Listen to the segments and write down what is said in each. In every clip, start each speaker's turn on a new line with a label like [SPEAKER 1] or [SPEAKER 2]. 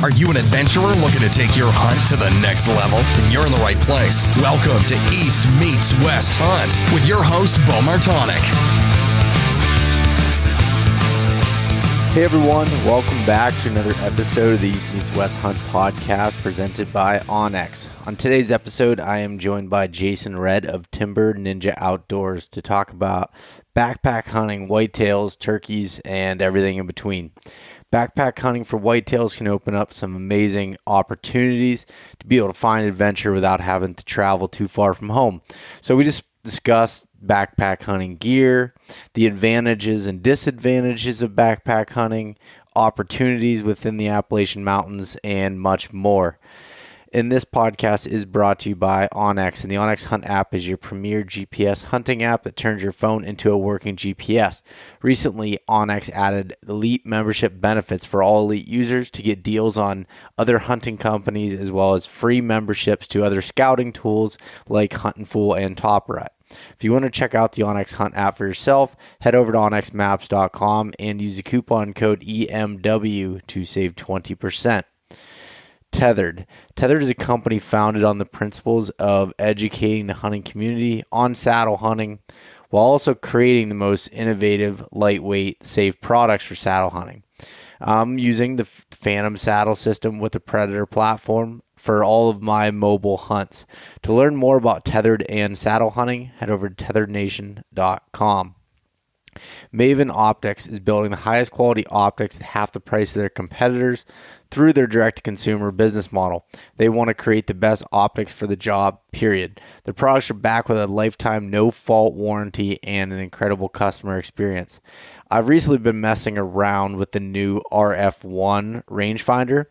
[SPEAKER 1] Are you an adventurer looking to take your hunt to the next level? Then you're in the right place. Welcome to East Meets West Hunt with your host, Beau Martonik.
[SPEAKER 2] Hey everyone, welcome back to another episode of the East Meets West Hunt podcast presented by onX. On today's episode, I am joined by Jason Red of Timber Ninja Outdoors to talk about backpack hunting, whitetails, turkeys, and everything in between. Backpack hunting for whitetails can open up some amazing opportunities to be able to find adventure without having to travel too far from home. So we just discussed backpack hunting gear, the advantages and disadvantages of backpack hunting, opportunities within the Appalachian Mountains, and much more. And this podcast is brought to you by onX, and the onX Hunt app is your premier GPS hunting app that turns your phone into a working GPS. Recently, onX added elite membership benefits for all elite users to get deals on other hunting companies, as well as free memberships to other scouting tools like Huntin' Fool and Top Rat. If you want to check out the onX Hunt app for yourself, head over to onxmaps.com and use the coupon code EMW to save 20%. Tethered. Tethered is a company founded on the principles of educating the hunting community on saddle hunting while also creating the most innovative, lightweight, safe products for saddle hunting. I'm using the Phantom saddle system with the Predator platform for all of my mobile hunts. To learn more about tethered and saddle hunting, head over to tetherednation.com. Maven Optics is building the highest quality optics at half the price of their competitors through their direct-to-consumer business model. They want to create the best optics for the job, period. Their products are backed with a lifetime no-fault warranty and an incredible customer experience. I've recently been messing around with the new RF1 rangefinder,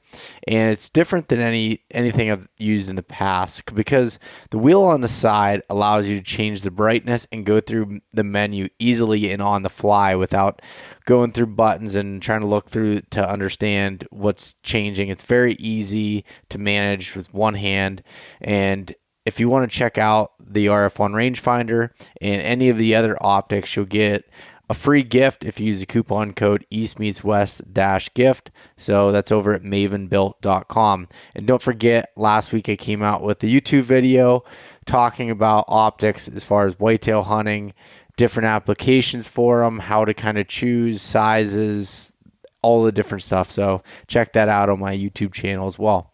[SPEAKER 2] and it's different than anything I've used in the past because the wheel on the side allows you to change the brightness and go through the menu easily and on the fly without going through buttons and trying to look through to understand what's changing. It's very easy to manage with one hand, and if you want to check out the RF1 rangefinder and any of the other optics, you'll get a free gift if you use the coupon code eastmeetswest-gift. So that's over at mavenbuilt.com. And don't forget, last week I came out with a YouTube video talking about optics as far as whitetail hunting, different applications for them, how to kind of choose sizes, all the different stuff. So check that out on my YouTube channel as well.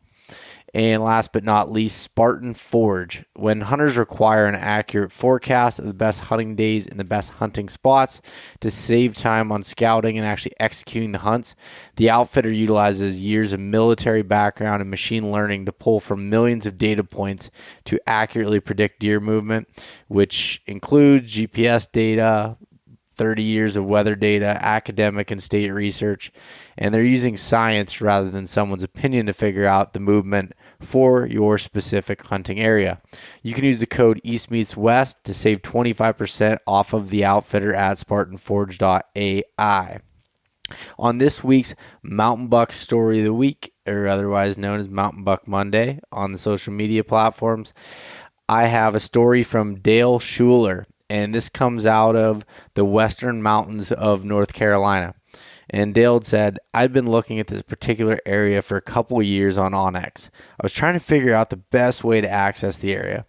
[SPEAKER 2] And last but not least, Spartan Forge. When hunters require an accurate forecast of the best hunting days and the best hunting spots to save time on scouting and actually executing the hunts, the outfitter utilizes years of military background and machine learning to pull from millions of data points to accurately predict deer movement, which includes GPS data, 30 years of weather data, academic and state research, and they're using science rather than someone's opinion to figure out the movement for your specific hunting area. You can use the code eastmeetswest to save 25% off of the outfitter at spartanforge.ai. On this week's Mountain Buck Story of the Week, or otherwise known as Mountain Buck Monday on the social media platforms, I have a story from Dale Schuler, and this comes out of the western mountains of North Carolina. And Dale said, I'd been looking at this particular area for a couple of years on onX. I was trying to figure out the best way to access the area.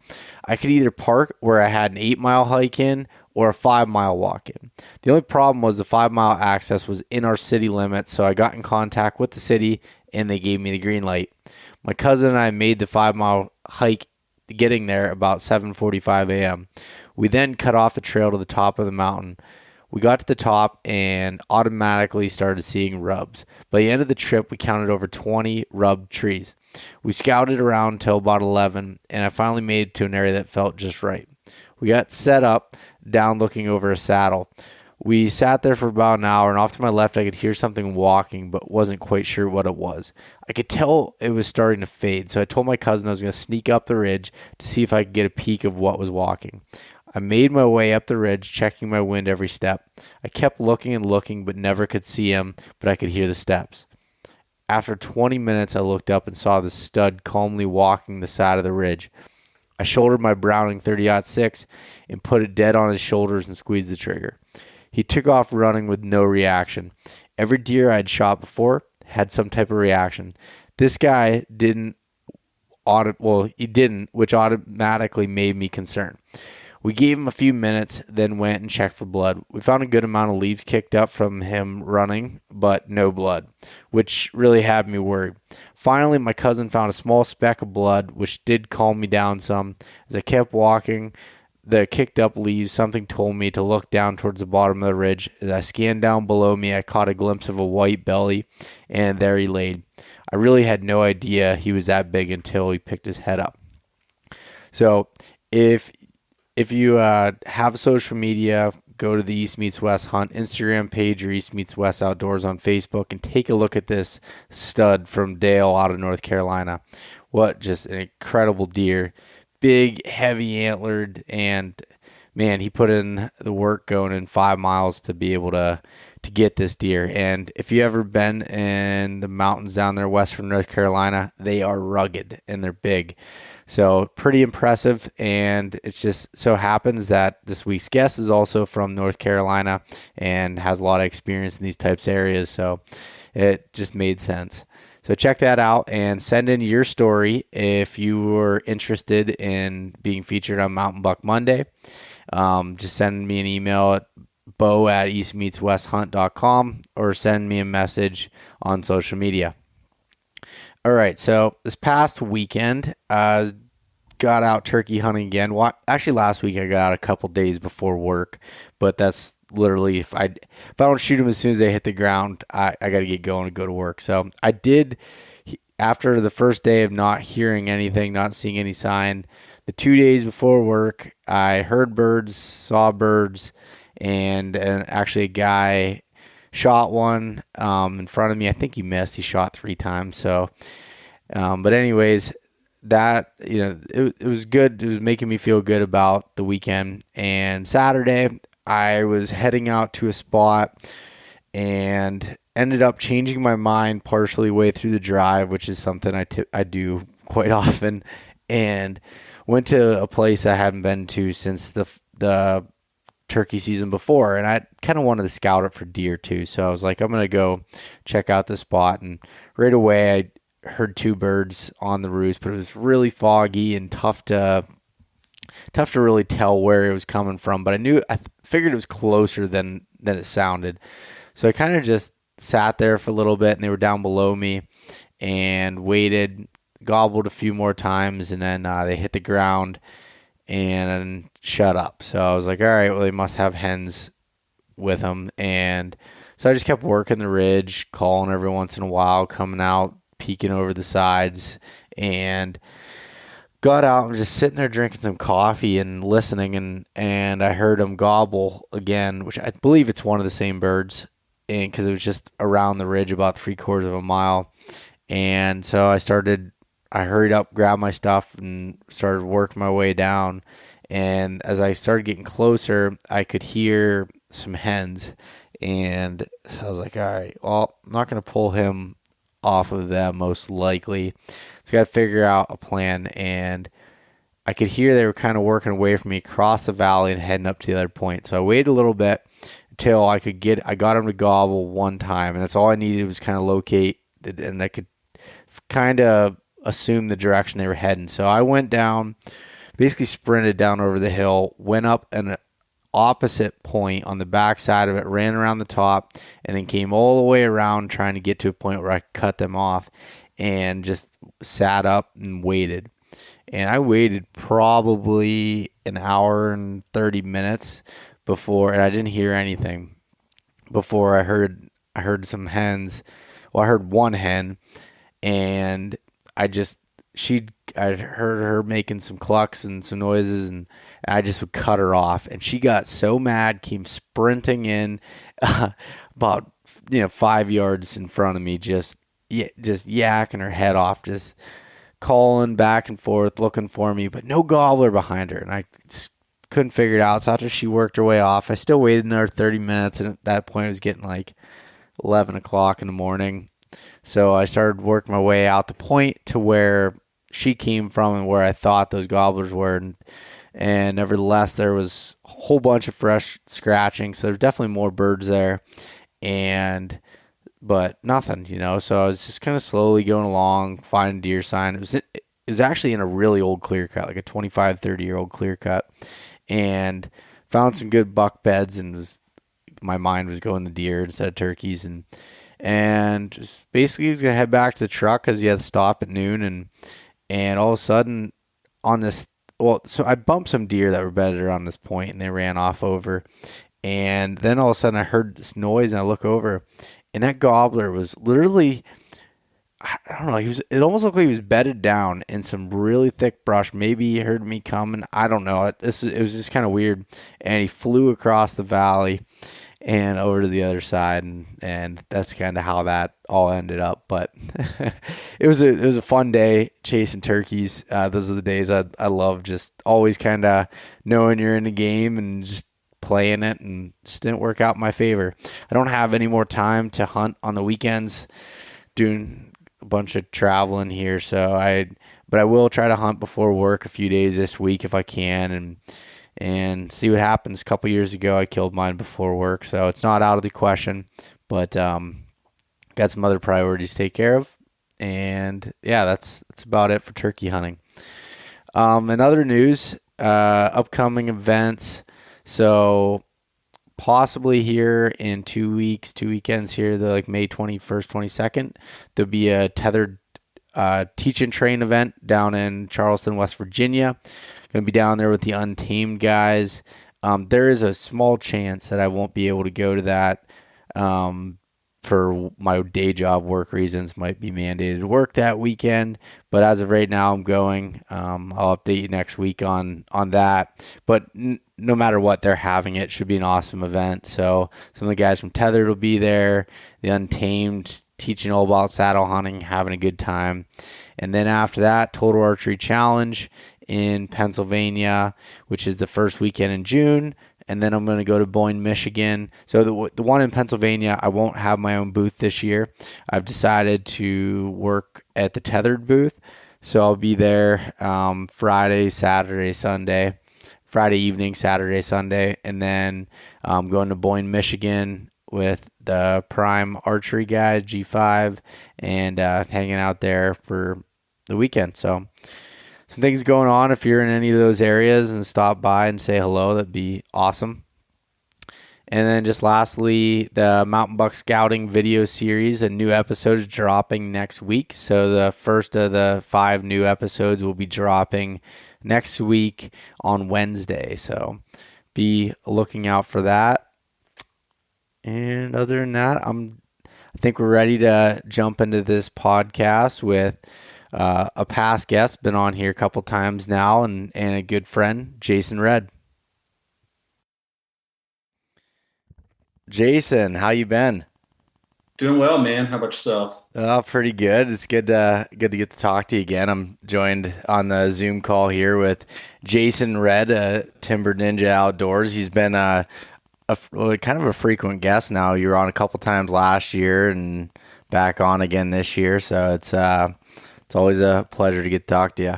[SPEAKER 2] I could either park where I had an 8-mile hike in or a 5-mile walk in. The only problem was the 5-mile access was in our city limits, so I got in contact with the city and they gave me the green light. My cousin and I made the 5-mile hike getting there about 7:45 a.m. We then cut off the trail to the top of the mountain. We got to the top and automatically started seeing rubs. By the end of the trip, we counted over 20 rubbed trees. We scouted around until about 11, and I finally made it to an area that felt just right. We got set up down looking over a saddle. We sat there for about an hour, and off to my left, I could hear something walking, but wasn't quite sure what it was. I could tell it was starting to fade, so I told my cousin I was going to sneak up the ridge to see if I could get a peek of what was walking. I made my way up the ridge, checking my wind every step. I kept looking and looking, but never could see him, but I could hear the steps. After 20 minutes, I looked up and saw the stud calmly walking the side of the ridge. I shouldered my Browning 30-06 and put it dead on his shoulders and squeezed the trigger. He took off running with no reaction. Every deer I had shot before had some type of reaction. This guy didn't, he didn't, which automatically made me concerned. We gave him a few minutes, then went and checked for blood. We found a good amount of leaves kicked up from him running, but no blood, which really had me worried. Finally, my cousin found a small speck of blood, which did calm me down some. As I kept walking the kicked up leaves, something told me to look down towards the bottom of the ridge. As I scanned down below me, I caught a glimpse of a white belly, and there he laid. I really had no idea he was that big until he picked his head up. So if you have social media, go to the East Meets West Hunt Instagram page or East Meets West Outdoors on Facebook and take a look at this stud from Dale out of North Carolina. What just an incredible deer. Big, heavy antlered, and man, he put in the work going in 5 miles to be able to get this deer. And if you ever been in the mountains down there west from North Carolina, they are rugged and they're big. So pretty impressive, and it just so happens that this week's guest is also from North Carolina and has a lot of experience in these types of areas, so it just made sense. So check that out and send in your story if you were interested in being featured on Mountain Buck Monday. Just send me an email at beau@eastmeetswesthunt.com or send me a message on social media. All right, so this past weekend, got out turkey hunting again. Well, actually, last week I got out a couple days before work, but that's literally if I don't shoot them as soon as they hit the ground, I got to get going and go to work. So I did, after the first day of not hearing anything, not seeing any sign, the 2 days before work, I heard birds, saw birds, and actually a guy shot one in front of me. I think he missed. He shot 3 times. So, but anyways, that, it was good. It was making me feel good about the weekend. And Saturday, I was heading out to a spot and ended up changing my mind partially way through the drive, which is something I do quite often, and went to a place I hadn't been to since the turkey season before, and I kind of wanted to scout it for deer too. So I was like, I'm gonna go check out the spot, and right away I heard 2 birds on the roost, but it was really foggy and tough to really tell where it was coming from. But I figured it was closer than it sounded. So I kind of just sat there for a little bit, and they were down below me, and waited, gobbled a few more times, and then they hit the ground and shut up. So I was like, all right, well, they must have hens with them. And so I just kept working the ridge, calling every once in a while, coming out, peeking over the sides, and got out and just sitting there drinking some coffee and listening, and I heard them gobble again, which I believe it's one of the same birds, and because it was just around the ridge about 3/4 of a mile. And so I hurried up, grabbed my stuff, and started working my way down. And as I started getting closer, I could hear some hens, and so I was like, all right, well, I'm not going to pull him off of them most likely. So I got to figure out a plan, and I could hear they were kind of working away from me across the valley and heading up to the other point. So I waited a little bit until I got them to gobble one time, and that's all I needed was kind of locate, and I could kind of assume the direction they were heading. So I went down, basically sprinted down over the hill, went up an opposite point on the back side of it, ran around the top, and then came all the way around trying to get to a point where I could cut them off, and just sat up and waited. And I waited probably an hour and 30 minutes before, and I didn't hear anything before I heard some hens. Well, I heard one hen, and I heard her making some clucks and some noises, and I just would cut her off. And she got so mad, came sprinting in about 5 yards in front of me, just yakking her head off, just calling back and forth, looking for me, but no gobbler behind her. And I just couldn't figure it out. So after she worked her way off, I still waited another 30 minutes, and at that point it was getting like 11 o'clock in the morning. So I started working my way out the point to where she came from and where I thought those gobblers were. And nevertheless, there was a whole bunch of fresh scratching. So there's definitely more birds there. And but nothing, So I was just kind of slowly going along, finding deer sign. It was actually in a really old clear cut, like a 25, 30-year-old clear cut, and found some good buck beds, and my mind was going to deer instead of turkeys, and just basically was gonna head back to the truck because he had to stop at noon, and all of a sudden on this, so I bumped some deer that were bedded around this point, and they ran off over, and then all of a sudden I heard this noise, and I look over, and that gobbler was literally, I don't know, it almost looked like he was bedded down in some really thick brush. Maybe he heard me coming. I don't know. It was just kind of weird. And he flew across the valley and over to the other side, and that's kind of how that all ended up. But it was a fun day chasing turkeys. Those are the days I love, just always kind of knowing you're in the game and just playing it, and just didn't work out in my favor. I don't have any more time to hunt on the weekends, doing a bunch of traveling here, but I will try to hunt before work a few days this week if I can, and see what happens. A couple years ago I killed mine before work, so it's not out of the question, but got some other priorities to take care of, and yeah, that's about it for turkey hunting. In other news, upcoming events, so possibly here in 2 weeks, 2 weekends here, like May 21st, 22nd, there'll be a tethered teach and train event down in Charleston, West Virginia. Going to be down there with the Untamed guys. There is a small chance that I won't be able to go to that for my day job work reasons. Might be mandated to work that weekend, but as of right now, I'm going. I'll update you next week on that. But no matter what, they're having it. Should be an awesome event. So some of the guys from Tethered will be there. The Untamed teaching all about saddle hunting, having a good time. And then after that, Total Archery Challenge in Pennsylvania, which is the first weekend in June. And then I'm going to go to Boyne, Michigan. So the one in Pennsylvania, I won't have my own booth this year. I've decided to work at the Tethered booth. So I'll be there Friday, Saturday, Sunday. Friday evening, Saturday, Sunday. And then I'm going to Boyne, Michigan with the Prime Archery guys, G5, and hanging out there for the weekend. So some things going on. If you're in any of those areas and stop by and say hello, that'd be awesome. And then just lastly, the Mountain Buck Scouting video series, a new episode is dropping next week. So the first of the 5 new episodes will be dropping next week on Wednesday. So be looking out for that. And other than that, I think we're ready to jump into this podcast with a past guest, been on here a couple times now, and a good friend, Jason Red. Jason, how you been?
[SPEAKER 3] Doing well, man. How about yourself?
[SPEAKER 2] Pretty good. It's good to get to talk to you again. I'm joined on the Zoom call here with Jason Red, Timber Ninja Outdoors. He's been kind of a frequent guest now. You were on a couple times last year and back on again this year. So it's always a pleasure to get to talk to you.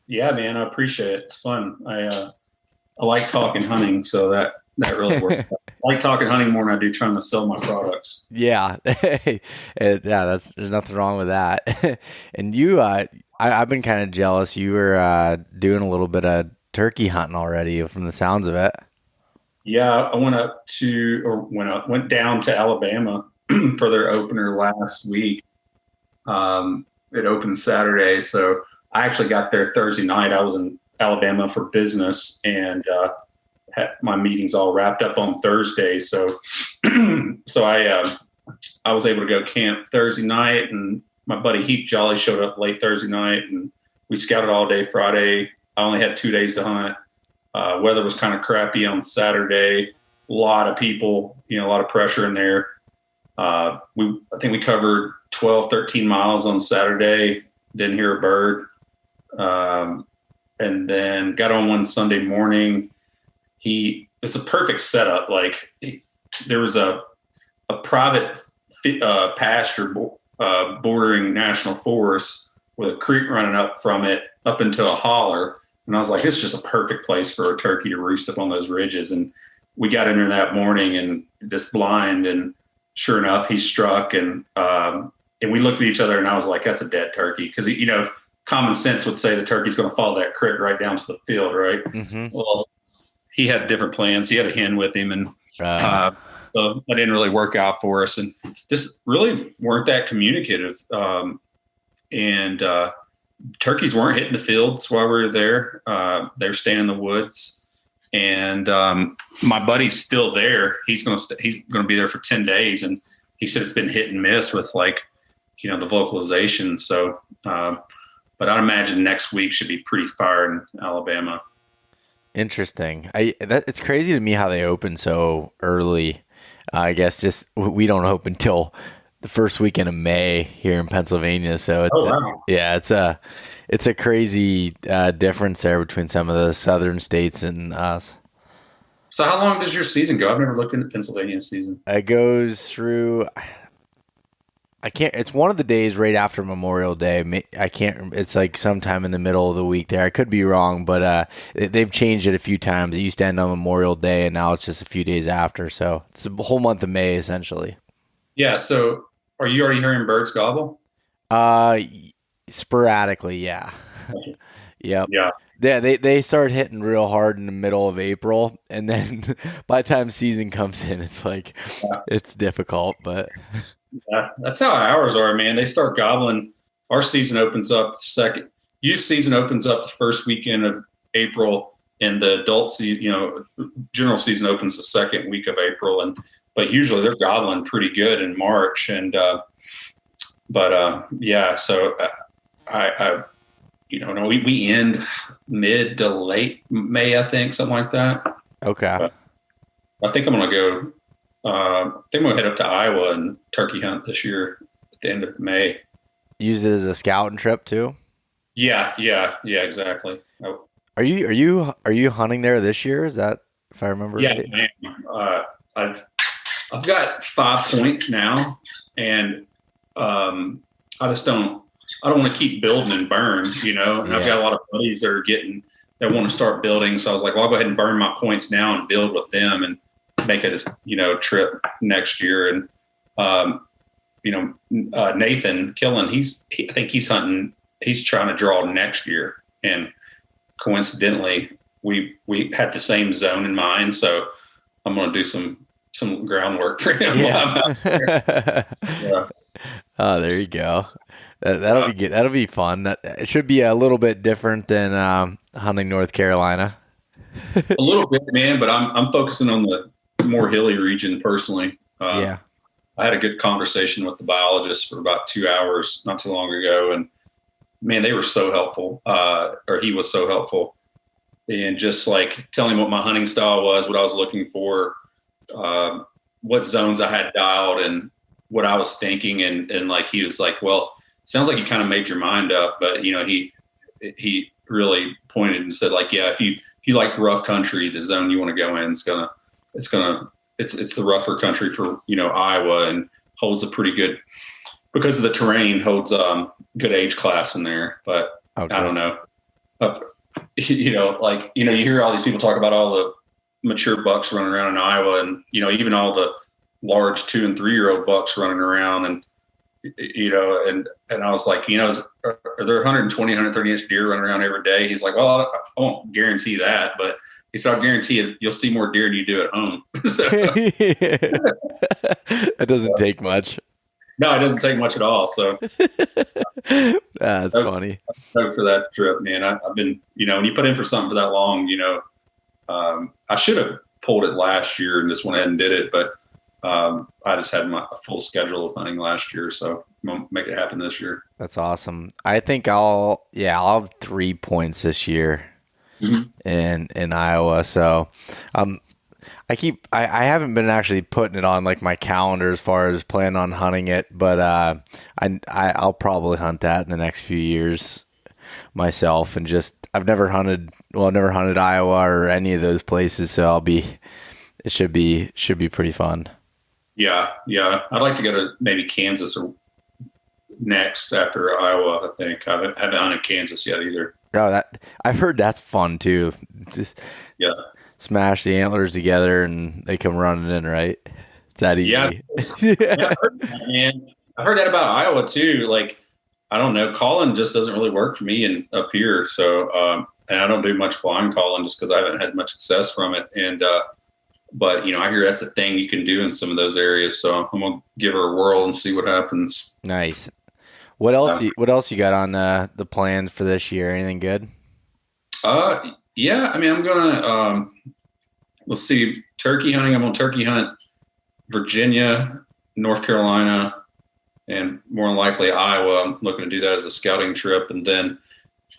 [SPEAKER 3] Yeah, man. I appreciate it. It's fun. I like talking hunting, so that really works. I like talking hunting more than I do trying to sell my products.
[SPEAKER 2] Yeah. There's nothing wrong with that. And you, I've been kind of jealous. You were doing a little bit of turkey hunting already from the sounds of it.
[SPEAKER 3] Yeah, I went down to Alabama for their opener last week. It opened Saturday, so I actually got there Thursday night. I was in Alabama for business, and had my meetings all wrapped up on Thursday. So I was able to go camp Thursday night, and my buddy Heath Jolly showed up late Thursday night, and we scouted all day Friday. I only had 2 days to hunt. Weather was kind of crappy on Saturday. A lot of people, a lot of pressure in there. I think we covered 12, 13 miles on Saturday. Didn't hear a bird. And then got on one Sunday morning. It's a perfect setup. There was a private pasture bordering national forest with a creek running up from it up into a holler. And I was like, it's just a perfect place for a turkey to roost up on those ridges. And we got in there that morning and just blind, and sure enough, he struck, and we looked at each other, and I was like, "That's a dead turkey," because common sense would say the turkey's going to follow that crick right down to the field, right?
[SPEAKER 2] Mm-hmm.
[SPEAKER 3] Well, he had different plans. He had a hen with him, and so that didn't really work out for us, and just really weren't that communicative. And turkeys weren't hitting the fields while we were there. They were staying in the woods, and my buddy's still there. He's going to be there for 10 days, and he said it's been hit and miss with the vocalization. So, but I'd imagine next week should be pretty fire in Alabama.
[SPEAKER 2] Interesting. It's crazy to me how they open so early. I guess just we don't open until the first weekend of May here in Pennsylvania. So it's a crazy difference there between some of the southern states and us.
[SPEAKER 3] So how long does your season go? I've never looked into Pennsylvania's season.
[SPEAKER 2] It goes through. I can't. It's one of the days right after Memorial Day. I can't. It's like sometime in the middle of the week there. I could be wrong, but they've changed it a few times. It used to end on Memorial Day, and now it's just a few days after. So it's the whole month of May essentially.
[SPEAKER 3] Yeah. So are you already hearing birds gobble?
[SPEAKER 2] Sporadically, yeah. Yep.
[SPEAKER 3] Yeah.
[SPEAKER 2] Yeah, they start hitting real hard in the middle of April, and then by the time season comes in, it's like it's difficult, but.
[SPEAKER 3] Yeah, that's how ours are, man. They start gobbling. Our season opens up youth season opens up the first weekend of April, and the adult season, general season opens the second week of April. But usually they're gobbling pretty good in March. And, so we end mid to late May, I think, something like that.
[SPEAKER 2] Okay.
[SPEAKER 3] But I think I'm going to go. I think I'm going to head up to Iowa and turkey hunt this year at the end of May.
[SPEAKER 2] Use it as a scouting trip too? Yeah,
[SPEAKER 3] exactly.
[SPEAKER 2] Are you hunting there this year? Is that, if I remember?
[SPEAKER 3] Yeah,
[SPEAKER 2] right?
[SPEAKER 3] I've got 5 points now, and I don't want to keep building and burn, and I've got a lot of buddies that want to start building. So I was like, well, I'll go ahead and burn my points now and build with them and make it a trip next year. And Nathan Killen, I think he's hunting, he's trying to draw next year, and coincidentally we had the same zone in mind, so I'm going to do some groundwork for him.
[SPEAKER 2] Yeah. Oh, there you go. That'll be good. That'll be fun. It should be a little bit different than hunting North Carolina.
[SPEAKER 3] A little bit, man, but I'm focusing on the more hilly region personally. I had a good conversation with the biologist for about 2 hours not too long ago, and man, they were so helpful, or he was so helpful, and just like telling him what my hunting style was, what I was looking for, what zones I had dialed, and what I was thinking, and like he was like, well, sounds like you kind of made your mind up, but he really pointed and said, like, yeah, if you like rough country, the zone you want to go in it's the rougher country for Iowa, and holds a pretty good, because of the terrain, holds good age class in there. But okay. I don't know, you hear all these people talk about all the mature bucks running around in Iowa, and even all the large 2 and 3 year old bucks running around, and and I was like, are there 120, 130 inch deer running around every day? He's like, well, I won't guarantee that, but he said, I'll guarantee it, you'll see more deer than you do at home.
[SPEAKER 2] That doesn't take much.
[SPEAKER 3] No, it doesn't take much at all. So
[SPEAKER 2] that's funny.
[SPEAKER 3] I'm stoked for that trip, man. I've been, when you put in for something for that long, I should have pulled it last year and just went ahead and did it, but I just had a full schedule of hunting last year, so I'm gonna make it happen this year.
[SPEAKER 2] That's awesome. I think I'll have 3 points this year in Iowa. So I haven't been actually putting it on like my calendar as far as planning on hunting it, but I'll probably hunt that in the next few years myself. And I've never hunted Iowa or any of those places, so it should be pretty fun. Yeah.
[SPEAKER 3] I'd like to go to maybe Kansas or next after Iowa. I think I haven't hunted Kansas yet either.
[SPEAKER 2] Oh, I've heard that's fun too. Just smash the antlers together and they come running in, right? It's that
[SPEAKER 3] Yeah.
[SPEAKER 2] easy.
[SPEAKER 3] Yeah, I heard that, man. I heard that about Iowa too. Like, I don't know, calling just doesn't really work for me and up here. So, and I don't do much blind calling just because I haven't had much success from it. And, but I hear that's a thing you can do in some of those areas. So I'm gonna give her a whirl and see what happens.
[SPEAKER 2] Nice. What else? What else you got on the plans for this year? Anything good?
[SPEAKER 3] Yeah. I mean, I'm gonna let's see, turkey hunting. I'm gonna turkey hunt Virginia, North Carolina, and more than likely Iowa. I'm looking to do that as a scouting trip, and then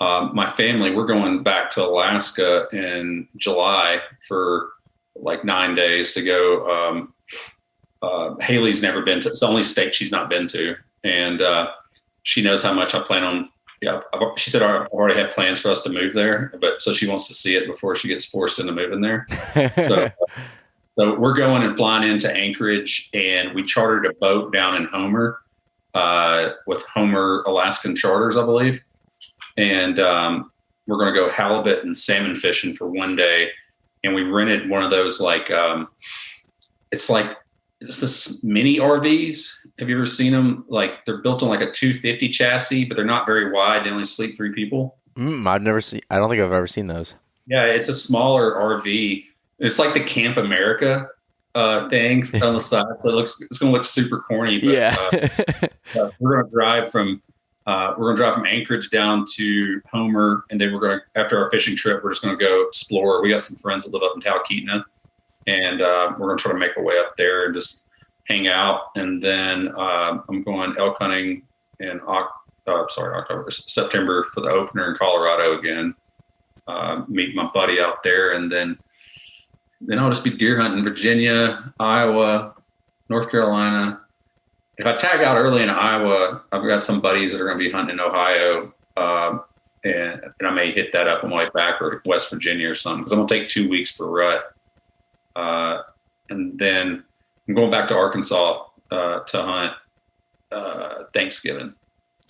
[SPEAKER 3] my family, we're going back to Alaska in July for like 9 days to go. Haley's never been to, it's the only state she's not been to. And she knows how much I plan on. Yeah. She said I already had plans for us to move there, but so she wants to see it before she gets forced into moving there. So we're going and flying into Anchorage, and we chartered a boat down in Homer with Homer Alaskan Charters, I believe. And we're going to go halibut and salmon fishing for 1 day. And we rented one of those, like, it's this mini RVs. Have you ever seen them? Like, they're built on like a 250 chassis, but they're not very wide. They only sleep 3 people.
[SPEAKER 2] I've never seen, I don't think I've ever seen those.
[SPEAKER 3] Yeah, it's a smaller RV. It's like the Camp America thing on the side. So it's going to look super corny. But,
[SPEAKER 2] yeah.
[SPEAKER 3] we're going to drive from Anchorage down to Homer, and then after our fishing trip, we're just going to go explore. We got some friends that live up in Talkeetna, and we're going to try to make our way up there and just hang out. And then I'm going elk hunting in September for the opener in Colorado again. Meet my buddy out there, and then I'll just be deer hunting Virginia, Iowa, North Carolina. If I tag out early in Iowa, I've got some buddies that are going to be hunting in Ohio, and I may hit that up on my way back, or West Virginia or something, because I'm going to take 2 weeks for rut. And then I'm going back to Arkansas to hunt Thanksgiving.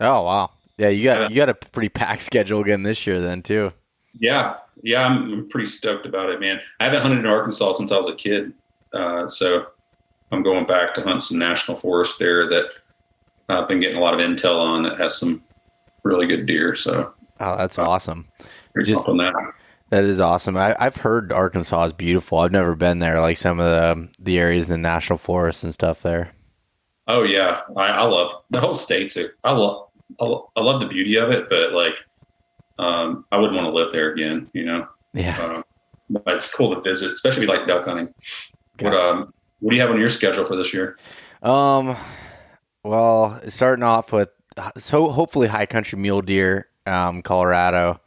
[SPEAKER 2] Oh, wow. Yeah, you got a pretty packed schedule again this year then, too.
[SPEAKER 3] Yeah, I'm pretty stoked about it, man. I haven't hunted in Arkansas since I was a kid, so I'm going back to hunt some national forest there that I've been getting a lot of intel on that has some really good deer. So,
[SPEAKER 2] oh, that's awesome.
[SPEAKER 3] On that.
[SPEAKER 2] That is awesome. I've heard Arkansas is beautiful. I've never been there, like some of the areas in the national forests and stuff there.
[SPEAKER 3] Oh yeah, I love the whole state too. I love the beauty of it, but like, I wouldn't want to live there again.
[SPEAKER 2] Yeah.
[SPEAKER 3] But it's cool to visit, especially if you like duck hunting.
[SPEAKER 2] Okay.
[SPEAKER 3] What do you have on your schedule for this year?
[SPEAKER 2] Well, starting off with hopefully high country mule deer, Colorado.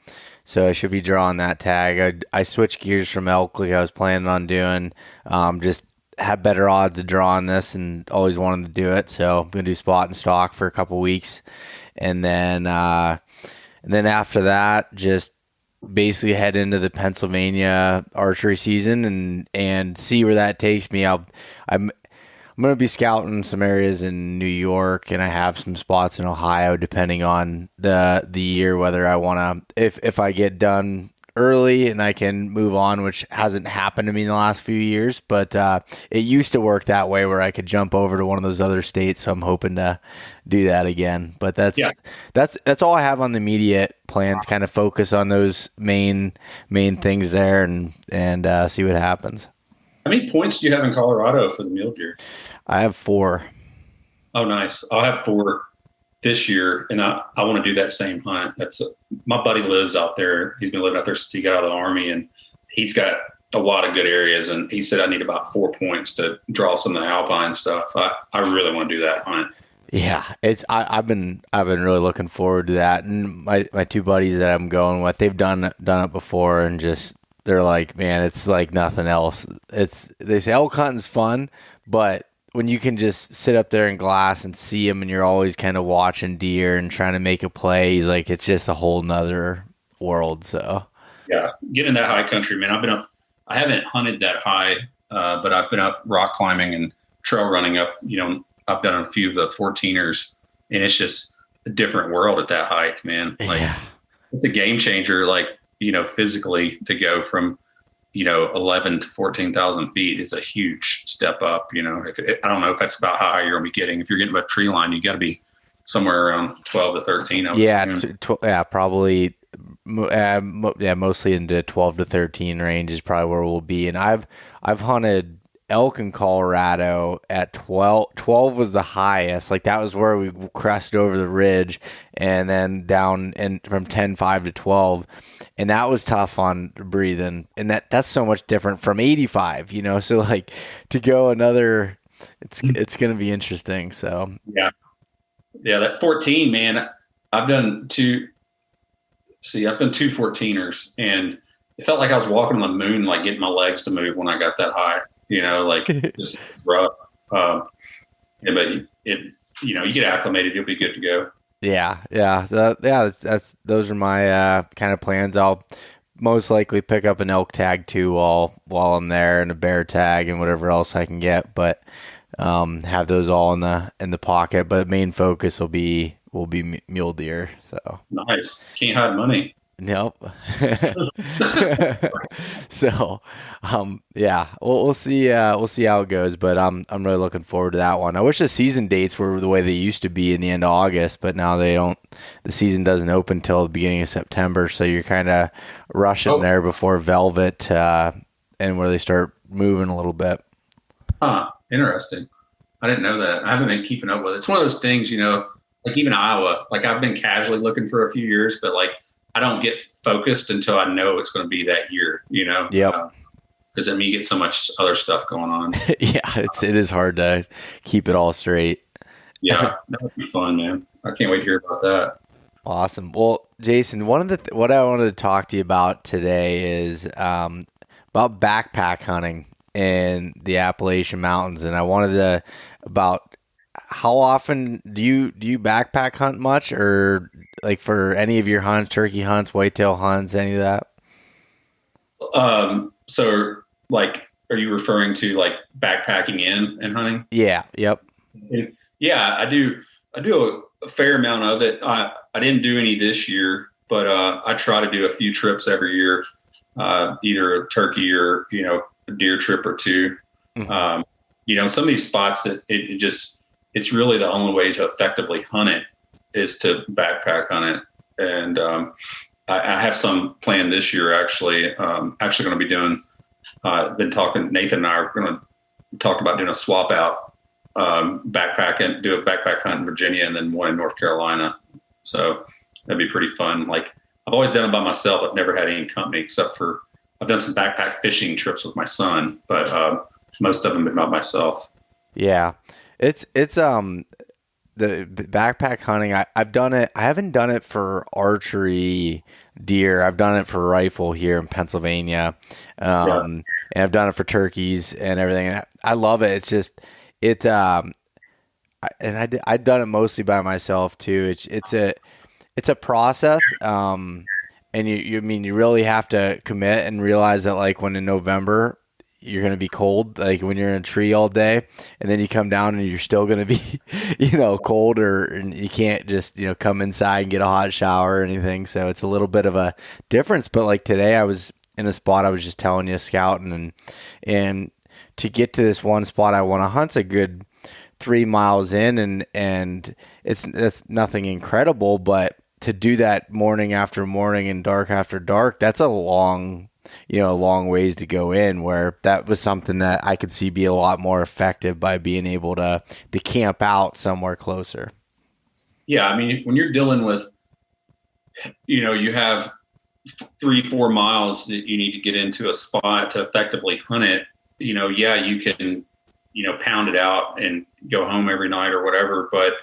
[SPEAKER 2] So I should be drawing that tag. I switched gears from elk like I was planning on doing. Just have better odds of drawing this and always wanted to do it. So I'm going to do spot and stock for a couple weeks. And then after that, just basically head into the Pennsylvania archery season and see where that takes me. I'm going to be scouting some areas in New York, and I have some spots in Ohio, depending on the year, whether I want to, if I get done early and I can move on, which hasn't happened to me in the last few years, but it used to work that way where I could jump over to one of those other states. So I'm hoping to do that again. But that's all I have on the immediate plans. Kind of focus on those main things there and see what happens.
[SPEAKER 3] How many points do you have in Colorado for the mule deer?
[SPEAKER 2] I have 4.
[SPEAKER 3] Oh, nice. I'll have 4 this year, and I want to do that same hunt. My buddy lives out there. He's been living out there since he got out of the Army, and he's got a lot of good areas. And he said I need about 4 points to draw some of the alpine stuff. I really want to do that hunt.
[SPEAKER 2] Yeah, I've been really looking forward to that. And my 2 buddies that I'm going with, they've done it before, and just they're like, man, it's like nothing else. They say elk hunting's fun, but when you can just sit up there in glass and see them, and you're always kind of watching deer and trying to make a play, he's like, it's just a whole nother world. So
[SPEAKER 3] yeah, getting that high country, man. I haven't hunted that high, but I've been up rock climbing and trail running up. I've done a few of the 14ers, and it's just a different world at that height, man. Like, It's a game changer. Like, physically, to go from, 11 to 14,000 feet is a huge step up. I don't know if that's about how high you're going to be getting. If you're getting to a tree line, you got to be somewhere around 12 to 13.
[SPEAKER 2] Probably. Mostly into 12 to 13 range is probably where we'll be. And I've hunted elk in Colorado at 12. 12 was the highest. Like that was where we crested over the ridge, and then down and from 10.5 to 12. And that was tough on breathing. And that's so much different from 85, so like to go another, it's going to be interesting. So
[SPEAKER 3] yeah, that 14, man, I've done two 14ers, and it felt like I was walking on the moon, like getting my legs to move when I got that high, like just it's rough. But you get acclimated, you'll be good to go.
[SPEAKER 2] Yeah. That's those are my kind of plans. I'll most likely pick up an elk tag too while I'm there, and a bear tag and whatever else I can get. But have those all in the pocket. But main focus will be mule deer. So
[SPEAKER 3] nice. Can't hide money.
[SPEAKER 2] Nope. So, we'll see how it goes, but I'm really looking forward to that one. I wish the season dates were the way they used to be in the end of August, but now the season doesn't open till the beginning of September. So you're kind of rushing there before velvet, and where they start moving a little bit.
[SPEAKER 3] Huh. Interesting. I didn't know that. I haven't been keeping up with it. It's one of those things, like even Iowa, like I've been casually looking for a few years, but like I don't get focused until I know it's going to be that year,
[SPEAKER 2] Yep.
[SPEAKER 3] Because then you get so much other stuff going on.
[SPEAKER 2] Yeah, it is hard to keep it all straight.
[SPEAKER 3] Yeah, that would be fun, man. I can't wait to hear about that.
[SPEAKER 2] Awesome. Well, Jason, what I wanted to talk to you about today is about backpack hunting in the Appalachian Mountains, and I wanted to about how often do you backpack hunt much, or like for any of your hunts, turkey hunts, whitetail hunts, any of that?
[SPEAKER 3] So like, are you referring to like backpacking in and hunting?
[SPEAKER 2] Yeah. Yep.
[SPEAKER 3] Yeah, I do a fair amount of it. I didn't do any this year, but I try to do a few trips every year, either a turkey or, a deer trip or two. Mm-hmm. Some of these spots that it's really the only way to effectively hunt it is to backpack hunt it. And I have some planned this year, actually. Actually going to be doing, Nathan and I are going to talk about doing a swap out backpack and do a backpack hunt in Virginia and then one in North Carolina. So that'd be pretty fun. Like I've always done it by myself. I've never had any company except for I've done some backpack fishing trips with my son, but most of them have been by myself.
[SPEAKER 2] Yeah. It's the backpack hunting. I've done it. I haven't done it for archery deer. I've done it for rifle here in Pennsylvania. And I've done it for turkeys and everything. I love it. It's just, I've done it mostly by myself too. It's a process. And you really have to commit and realize that like when in November you're going to be cold, like when you're in a tree all day, and then you come down and you're still going to be, cold, and you can't just, come inside and get a hot shower or anything. So it's a little bit of a difference. But like today I was in a spot I was just telling you, scouting, and to get to this one spot I want to hunt's a good 3 miles in, and it's nothing incredible, but to do that morning after morning and dark after dark, that's a long ways to go in, where that was something that I could see be a lot more effective by being able to camp out somewhere closer. Yeah.
[SPEAKER 3] I mean, when you're dealing with, you have 3-4 miles that you need to get into a spot to effectively hunt it, you can, pound it out and go home every night or whatever, but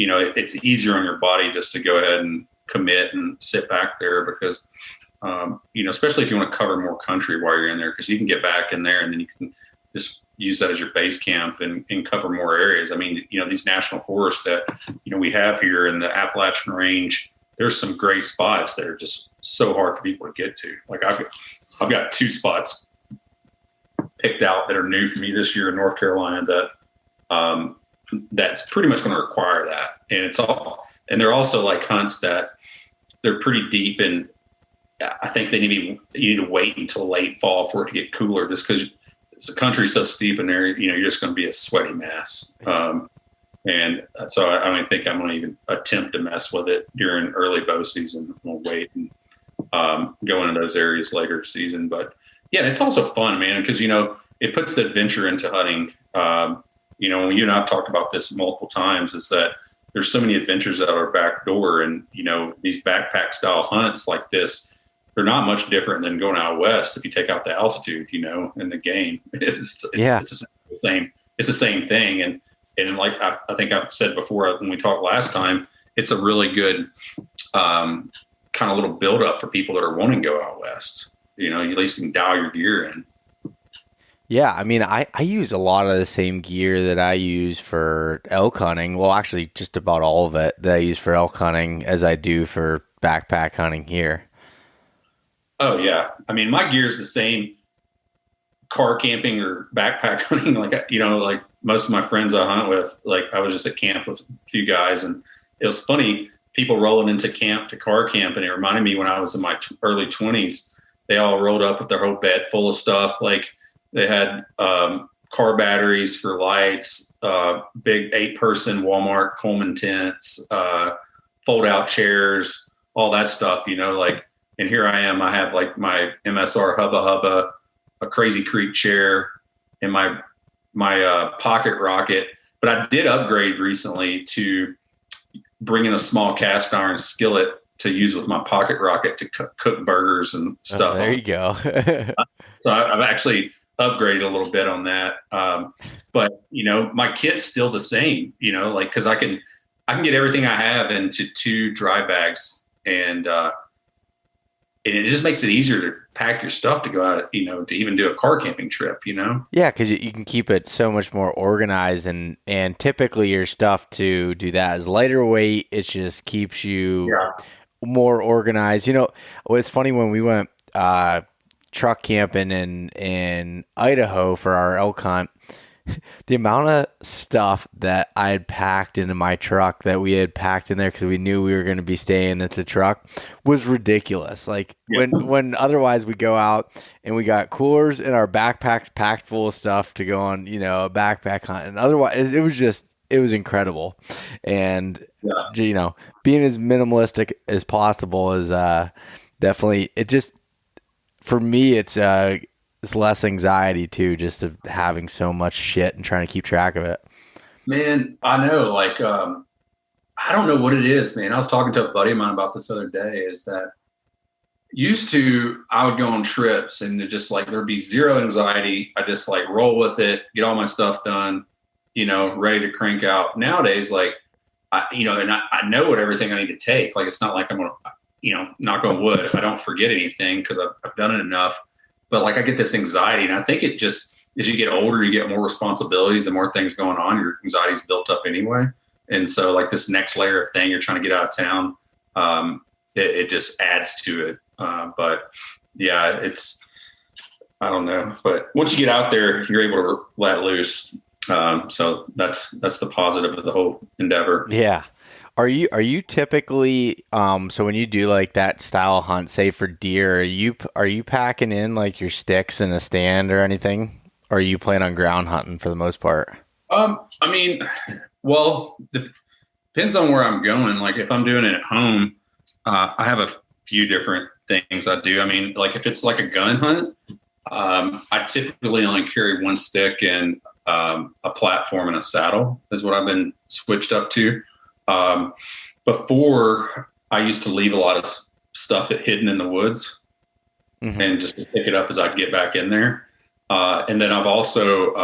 [SPEAKER 3] it's easier on your body just to go ahead and commit and sit back there because, especially if you want to cover more country while you're in there, because you can get back in there and then you can just use that as your base camp and cover more areas. I mean, these national forests that, we have here in the Appalachian range, there's some great spots that are just so hard for people to get to. Like I've got 2 spots picked out that are new for me this year in North Carolina that, that's pretty much going to require that. And they're also like hunts that they're pretty deep in I think you need to wait until late fall for it to get cooler, just because the country's so steep in there. You're just going to be a sweaty mess. And so I don't think I'm going to even attempt to mess with it during early bow season. We'll wait and go into those areas later season. But yeah, it's also fun, man, because it puts the adventure into hunting. You and I've talked about this multiple times, is that there's so many adventures out our back door, and these backpack style hunts like this, they're not much different than going out west if you take out the altitude, and the game. It's the same thing. And like I think I've said before when we talked last time, it's a really good kind of little build up for people that are wanting to go out west. You at least can dial your gear in.
[SPEAKER 2] Yeah, I mean, I use a lot of the same gear that I use for elk hunting. Well, actually, just about all of it that I use for elk hunting as I do for backpack hunting here.
[SPEAKER 3] Oh, yeah. I mean, my gear is the same car camping or backpack hunting. Like most of my friends I hunt with, like I was just at camp with a few guys, and it was funny, people rolling into camp to car camp. And it reminded me when I was in my early 20s, they all rolled up with their whole bed full of stuff. Like they had car batteries for lights, big 8-person Walmart Coleman tents, fold out chairs, all that stuff, and here I am, I have like my MSR Hubba Hubba, a Crazy Creek chair, and my pocket rocket. But I did upgrade recently to bring in a small cast iron skillet to use with my pocket rocket to cook burgers and stuff.
[SPEAKER 2] There you go.
[SPEAKER 3] So I've actually upgraded a little bit on that. But my kit's still the same, cause I can get everything I have into 2 dry bags, and it just makes it easier to pack your stuff to go out, to even do a car camping trip,
[SPEAKER 2] Yeah, because you can keep it so much more organized, and typically your stuff to do that is lighter weight. It just keeps you more organized. It's funny when we went truck camping in Idaho for our elk hunt, the amount of stuff that I had packed into my truck that we had packed in there because we knew we were going to be staying at the truck was ridiculous. Like when otherwise we go out and we got coolers in our backpacks packed full of stuff to go on, a backpack hunt. And otherwise it was incredible. And, being as minimalistic as possible is definitely, for me, it's less anxiety too, just of having so much shit and trying to keep track of it.
[SPEAKER 3] Man, I know. Like, I don't know what it is, man. I was talking to a buddy of mine about this other day, is that used to, I would go on trips and it just there'd be zero anxiety. I just roll with it, get all my stuff done, ready to crank out. Nowadays, and I know what everything I need to take. Like, it's not like I'm going to, knock on wood, if I don't forget anything, because I've done it enough. But I get this anxiety, and I think it just, as you get older, you get more responsibilities and more things going on. Your anxiety's built up anyway. And so this next layer of thing you're trying to get out of town, it just adds to it. But yeah, I don't know. But once you get out there, you're able to let loose. So that's the positive of the whole endeavor.
[SPEAKER 2] Yeah. Are you typically so when you do that style hunt, say for deer, are you packing in your sticks in a stand or anything? Or are you planning on ground hunting for the most part? I
[SPEAKER 3] mean, well, depends on where I'm going. If I'm doing it at home, I have a few different things I do. I mean, if it's a gun hunt, I typically only carry 1 stick and a platform and a saddle is what I've been switched up to. Before, I used to leave a lot of stuff hidden in the woods, and just pick it up as I get back in there. And then I've also,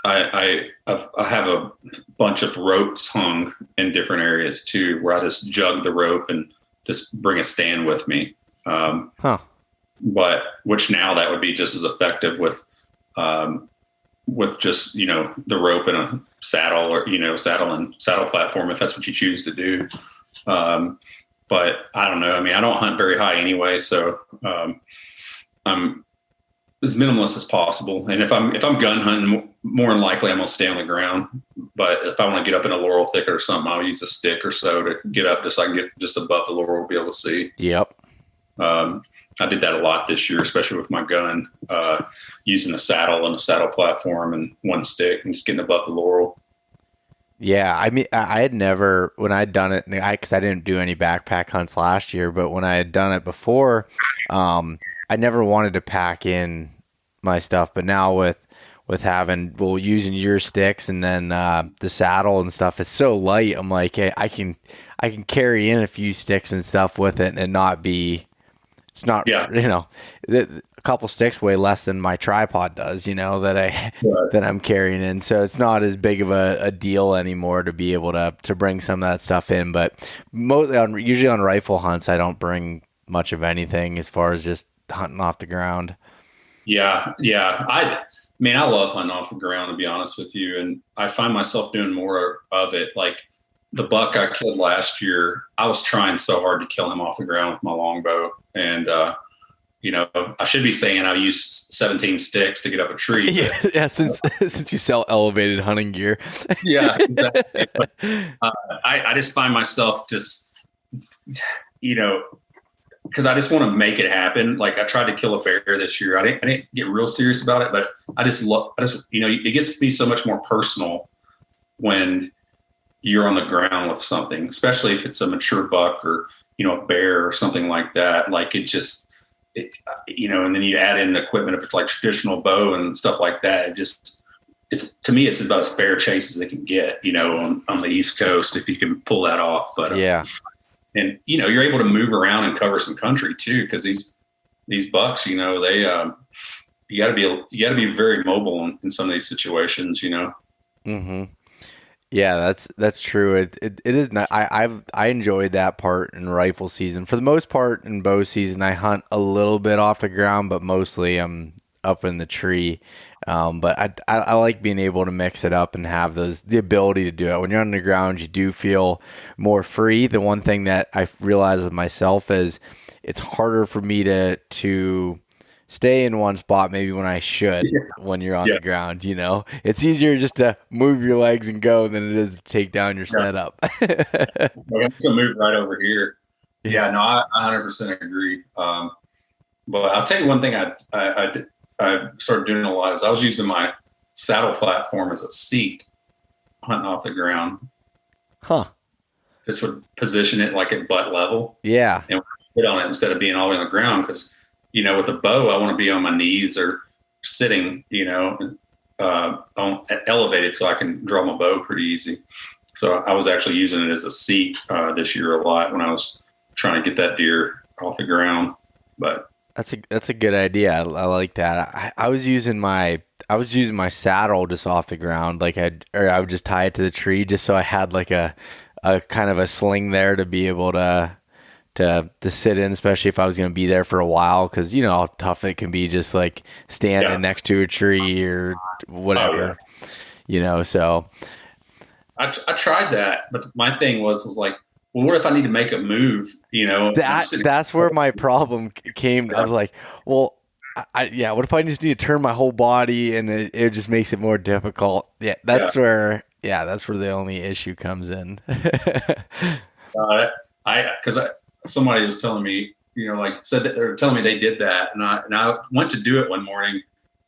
[SPEAKER 3] I have a bunch of ropes hung in different areas too, where I just jug the rope and just bring a stand with me. But which now that would be just as effective with just, the rope and a saddle, or, saddle platform, if that's what you choose to do. But I don't know. I mean, I don't hunt very high anyway, so I'm as minimalist as possible. And if I'm gun hunting, more than likely I'm gonna stay on the ground. But if I want to get up in a laurel thicket or something, I'll use a stick or so to get up, just so I can get just above the laurel, be able to see.
[SPEAKER 2] Yep.
[SPEAKER 3] I did that a lot this year, especially with my gun, using the saddle and a saddle platform and one stick and just getting above the laurel.
[SPEAKER 2] Yeah, I mean, I had never, when I'd done it, because I didn't do any backpack hunts last year, but when I had done it before, I never wanted to pack in my stuff. But now with having, using your sticks and then the saddle and stuff, it's so light. I'm like, hey, I can carry in a few sticks and stuff with it and not be, it's not, a couple sticks weigh less than my tripod does, that I'm carrying in. So it's not as big of a deal anymore to be able to bring some of that stuff in. But usually on rifle hunts, I don't bring much of anything as far as just hunting off the ground.
[SPEAKER 3] Yeah. I love hunting off the ground, to be honest with you. And I find myself doing more of it. Like the buck I killed last year, I was trying so hard to kill him off the ground with my longbow. And, I should be saying I used 17 sticks to get up a tree.
[SPEAKER 2] Yeah, since you sell elevated hunting gear.
[SPEAKER 3] Yeah, exactly. But, I just find myself just, because I just want to make it happen. Like I tried to kill a bear this year. I didn't get real serious about it, but it gets to be so much more personal when you're on the ground with something, especially if it's a mature buck or, a bear or something like that. Like and then you add in the equipment if it's like traditional bow and stuff like that. To me, it's about as fair chase as it can get, on the East Coast, if you can pull that off. But
[SPEAKER 2] yeah.
[SPEAKER 3] And you're able to move around and cover some country too, because these bucks, they you got to be very mobile in some of these situations,
[SPEAKER 2] Mm-hmm. Yeah, that's true. It is not. I enjoyed that part in rifle season. For the most part, in bow season, I hunt a little bit off the ground, but mostly I'm up in the tree. But I like being able to mix it up and have the ability to do it. When you're on the ground, you do feel more free. The one thing that I realized with myself is it's harder for me to stay in one spot maybe when I should when you're on the ground, It's easier just to move your legs and go than it is to take down your setup.
[SPEAKER 3] I'm going to move right over here. Yeah, no, I 100% agree. But I'll tell you one thing I started doing a lot is I was using my saddle platform as a seat hunting off the ground.
[SPEAKER 2] Huh.
[SPEAKER 3] This would position it like at butt level.
[SPEAKER 2] Yeah.
[SPEAKER 3] And sit on it instead of being all the way on the ground because, with a bow, I want to be on my knees or sitting, elevated so I can draw my bow pretty easy. So I was actually using it as a seat this year a lot when I was trying to get that deer off the ground. But
[SPEAKER 2] that's a good idea. I like that. I was using my saddle just off the ground, I would just tie it to the tree just so I had like a kind of a sling there to be able to sit in, especially if I was going to be there for a while, because how tough it can be just like standing next to a tree or whatever. So
[SPEAKER 3] I tried that, but my thing was like, well, what if I need to make a move?
[SPEAKER 2] That's where my problem came. I was like, well, what if I just need to turn my whole body and it just makes it more difficult? Yeah, that's where the only issue comes in.
[SPEAKER 3] Because somebody was telling me, said that they're telling me they did that, and I went to do it one morning,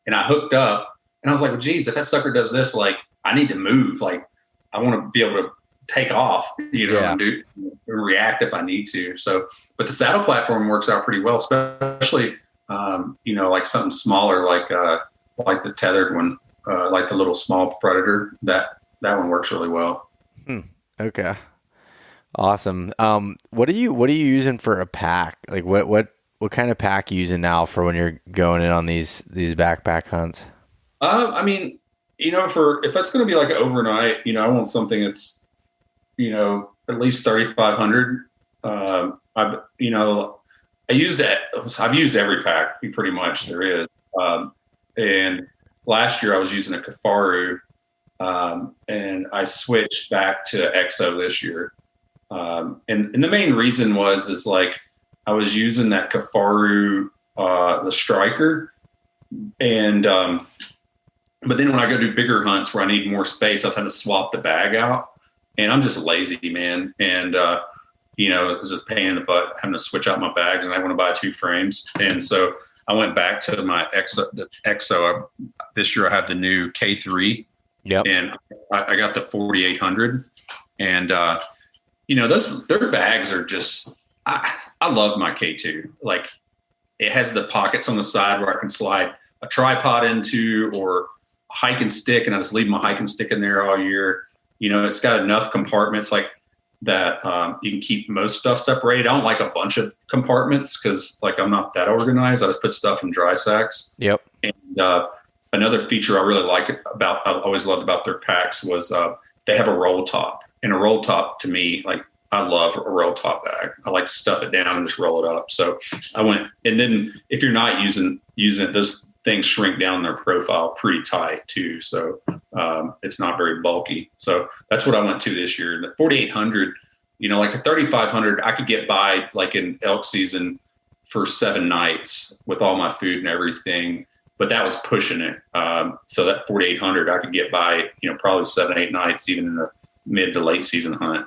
[SPEAKER 3] and I hooked up, and I was like, well, geez, if that sucker does this, like I need to move, like I want to be able to take off, and do react if I need to. So, but the saddle platform works out pretty well, especially like something smaller, like the tethered one, like the little small Predator. That one works really well.
[SPEAKER 2] Okay. Awesome. What are you using for a pack? Like what kind of pack are you using now for when you're going in on these backpack hunts? If it's going to be like overnight, I want something that's, at least 3,500. I've used every pack pretty much there is. And last year I was using a Kafaru, and I switched back to EXO this year. And the main reason is like I was using that Kafaru, the striker, and but then when I go do bigger hunts where I need more space, I was having to swap the bag out, and I'm just lazy, man. And
[SPEAKER 3] it was a pain in the butt having to switch out my bags, and I want to buy 2 frames. And so I went back to my EXO. This year I have the new K3.
[SPEAKER 2] Yep.
[SPEAKER 3] And I got the 4800, and their bags are just. I love my K2. Like, it has the pockets on the side where I can slide a tripod into, or a hiking stick, and I just leave my hiking stick in there all year. It's got enough compartments like that. You can keep most stuff separated. I don't like a bunch of compartments because, like, I'm not that organized. I just put stuff in dry sacks.
[SPEAKER 2] Yep.
[SPEAKER 3] And another feature I really like I always loved about their packs was they have a roll top. And a roll top, to me, like, I love a roll top bag. I like to stuff it down and just roll it up. So I went, and then if you're not using it, those things shrink down their profile pretty tight too. So it's not very bulky. So that's what I went to this year. The 4800, like a 3500, I could get by like in elk season for 7 nights with all my food and everything. But that was pushing it. So that 4800, I could get by, probably 7-8 nights, even in the mid to late season hunt,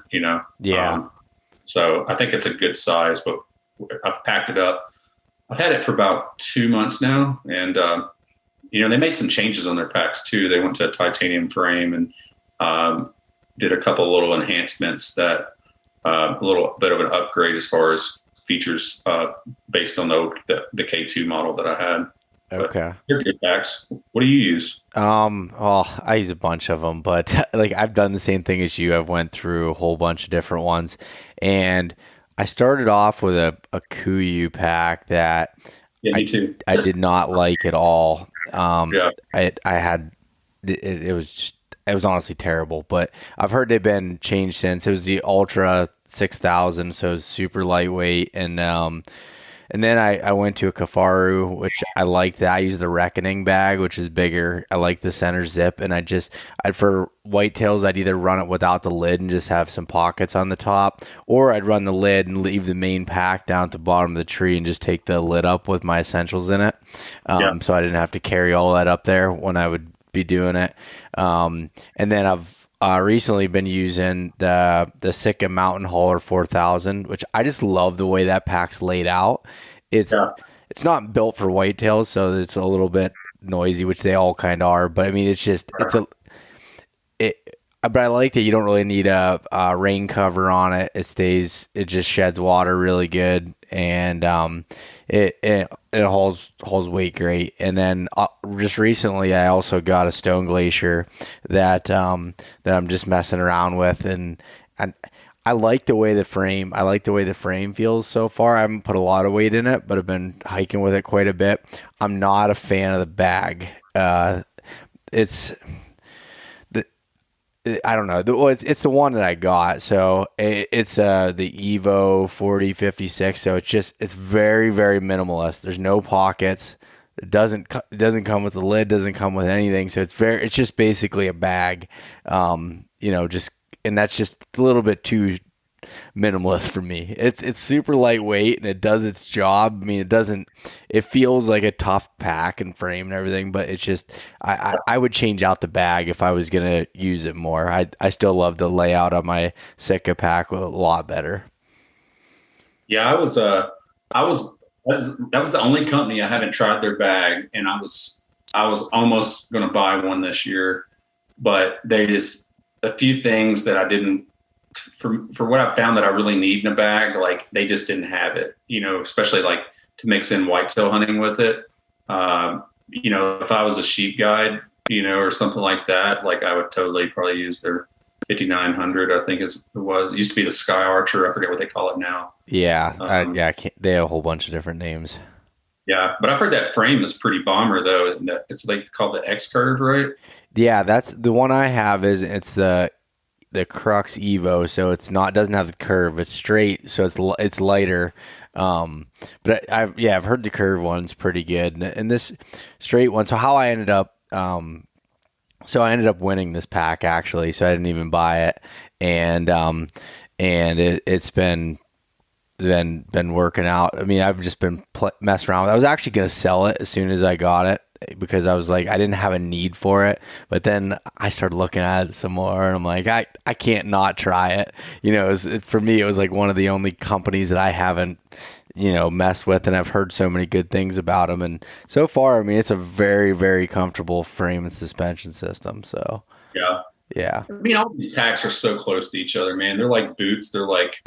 [SPEAKER 2] Yeah.
[SPEAKER 3] So I think it's a good size, but I've packed it up. I've had it for about 2 months now. And, they made some changes on their packs too. They went to a titanium frame and did a couple little enhancements that a little bit of an upgrade as far as features based on the K2 model that I had.
[SPEAKER 2] Okay.
[SPEAKER 3] They're good packs. What do you use?
[SPEAKER 2] I use a bunch of them, but like, I've done the same thing as you. I've went through a whole bunch of different ones, and I started off with a Kuiu pack that
[SPEAKER 3] Me too.
[SPEAKER 2] I did not like at all.
[SPEAKER 3] Yeah.
[SPEAKER 2] It was honestly terrible, but I've heard they've been changed since. It was the Ultra 6000, so it was super lightweight, and then I went to a Kafaru, which I liked that. I used the Reckoning bag, which is bigger. I like the center zip, and for whitetails, I'd either run it without the lid and just have some pockets on the top, or I'd run the lid and leave the main pack down at the bottom of the tree and just take the lid up with my essentials in it. So I didn't have to carry all that up there when I would be doing it. And then I've recently been using the Sitka Mountain Hauler 4000, which I just love the way that pack's laid out. It's not built for whitetails, so it's a little bit noisy, which they all kind of are. But I mean, but I like that you don't really need a rain cover on it. It just sheds water really good, and it holds weight great. And then just recently, I also got a Stone Glacier that I'm just messing around with, and I like the way the frame feels so far. I haven't put a lot of weight in it, but I've been hiking with it quite a bit. I'm not a fan of the bag. I don't know. It's the one that I got. So it's the Evo 4056. So it's very, very minimalist. There's no pockets. It doesn't come with the lid. Doesn't come with anything. So it's just basically a bag. And that's just a little bit too minimalist for me. It's super lightweight and it does its job. I mean, it feels like a tough pack and frame and everything, but it's just, I would change out the bag if I was going to use it more. I still love the layout of my Sitka pack a lot better.
[SPEAKER 3] Yeah, that was the only company I haven't tried their bag, and I was almost going to buy one this year, but they just, a few things that I didn't, for what I found that I really need in a bag, like they just didn't have it, especially like to mix in whitetail hunting with it. If I was a sheep guide, or something like that, like I would totally probably use their 5900, I think it used to be the Sky Archer. I forget what they call it now.
[SPEAKER 2] Yeah. They have a whole bunch of different names.
[SPEAKER 3] Yeah. But I've heard that frame is pretty bomber though. And it's like called the X Curve, right?
[SPEAKER 2] Yeah. That's the one I have it's the Crux Evo. So doesn't have the curve. It's straight. So it's lighter. But I've heard the curve one's pretty good. And this straight one. So how I ended up, winning this pack actually. So I didn't even buy it. And it's been working out. I mean, I've just been messing around with it. I was actually going to sell it as soon as I got it. because I was like, I didn't have a need for it. But then I started looking at it some more, and I'm like, I can't not try it. For me, it was like one of the only companies that I haven't, messed with, and I've heard so many good things about them. And so far, I mean, it's a very, very comfortable frame and suspension system. So yeah.
[SPEAKER 3] I mean, all these packs are so close to each other, man. They're like boots. They're like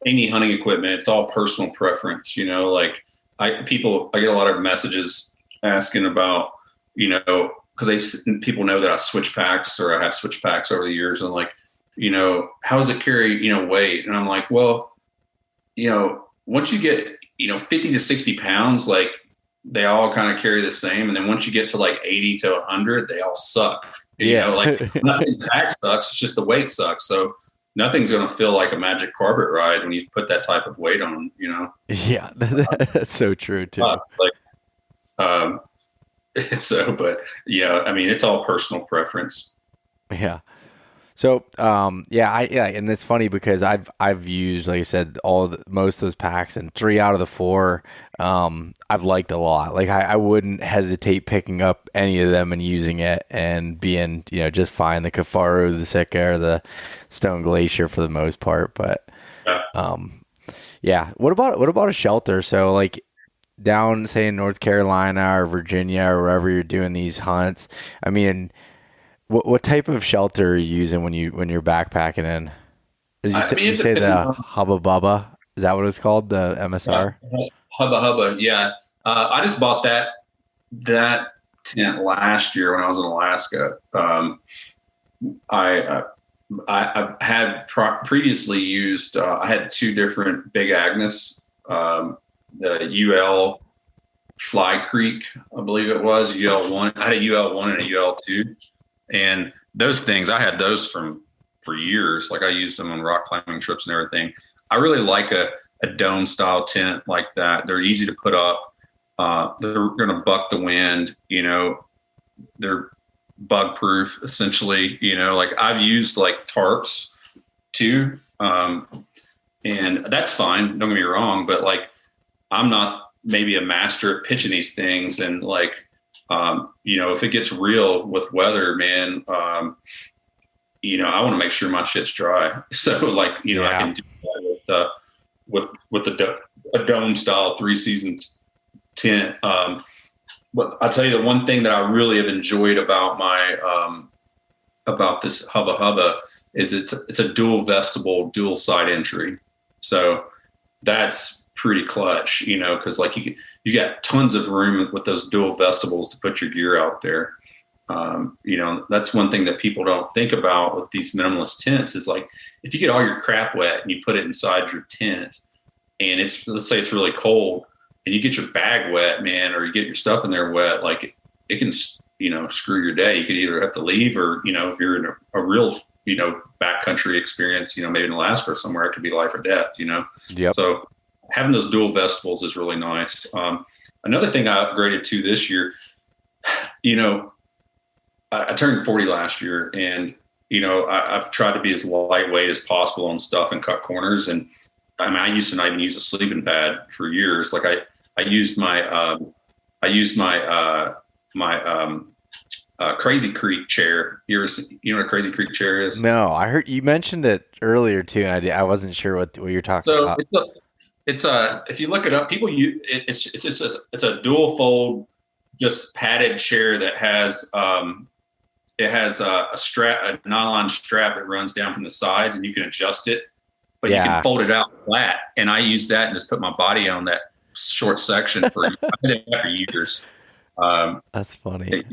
[SPEAKER 3] any hunting equipment. It's all personal preference, like I get a lot of messages asking about, because people know that I switch packs, or I have switched packs over the years, and like, how does it carry, weight? And I'm like, well, once you get, 50 to 60 pounds, like they all kind of carry the same. And then once you get to like 80 to 100, they all suck. Like nothing pack sucks. It's just the weight sucks. So nothing's going to feel like a magic carpet ride when you put that type of weight on,
[SPEAKER 2] Yeah, that's so true too.
[SPEAKER 3] But yeah, I mean, it's all personal preference.
[SPEAKER 2] Yeah. So, and it's funny because I've used, like I said, most of those packs, and 3 out of the 4, I've liked a lot. Like I wouldn't hesitate picking up any of them and using it and being, just fine. The Kifaru, the Sitka, or the Stone Glacier for the most part. But, what about a shelter? So like down, say in North Carolina or Virginia or wherever you're doing these hunts, I mean, what type of shelter are you using when you're backpacking in? You say the Hubba Bubba? Is that what it's called? The MSR?
[SPEAKER 3] Yeah. Hubba Hubba. Yeah. I just bought that tent last year when I was in Alaska. I had previously used. I had 2 different Big Agnes, the UL Fly Creek, I believe it was UL1. I had a UL1 and a UL2. And those things, I had those for years. Like I used them on rock climbing trips and everything. I really like a dome style tent like that. They're easy to put up. They're going to buck the wind, they're bug proof essentially, like I've used like tarps too. And that's fine. Don't get me wrong, but like, I'm not maybe a master at pitching these things. And like, if it gets real with weather, man, I want to make sure my shit's dry. So like, I can do that with a dome style 3-season tent. But I'll tell you the one thing that I really have enjoyed about about this Hubba Hubba is it's a dual vestibule, dual side entry. So that's pretty clutch, because like you got tons of room with those dual vestibules to put your gear out there. That's one thing that people don't think about with these minimalist tents is like, if you get all your crap wet and you put it inside your tent and let's say it's really cold and you get your bag wet, man, or you get your stuff in there wet, like it can, screw your day. You could either have to leave or, if you're in a real, backcountry experience, maybe in Alaska or somewhere, it could be life or death,
[SPEAKER 2] Yep.
[SPEAKER 3] So having those dual vestibules is really nice. Another thing I upgraded to this year, I turned 40 last year, and I've tried to be as lightweight as possible on stuff and cut corners. And I mean, I used to not even use a sleeping pad for years. Like I used my Crazy Creek chair. You know what a Crazy Creek chair is?
[SPEAKER 2] No, I heard you mentioned it earlier too, and I wasn't sure what you're talking about.
[SPEAKER 3] It's if you look it up, people use it's a dual fold, just padded chair that has it has a nylon strap that runs down from the sides, and you can adjust it, but you can fold it out flat. And I used that and just put my body on that short section for years.
[SPEAKER 2] That's funny.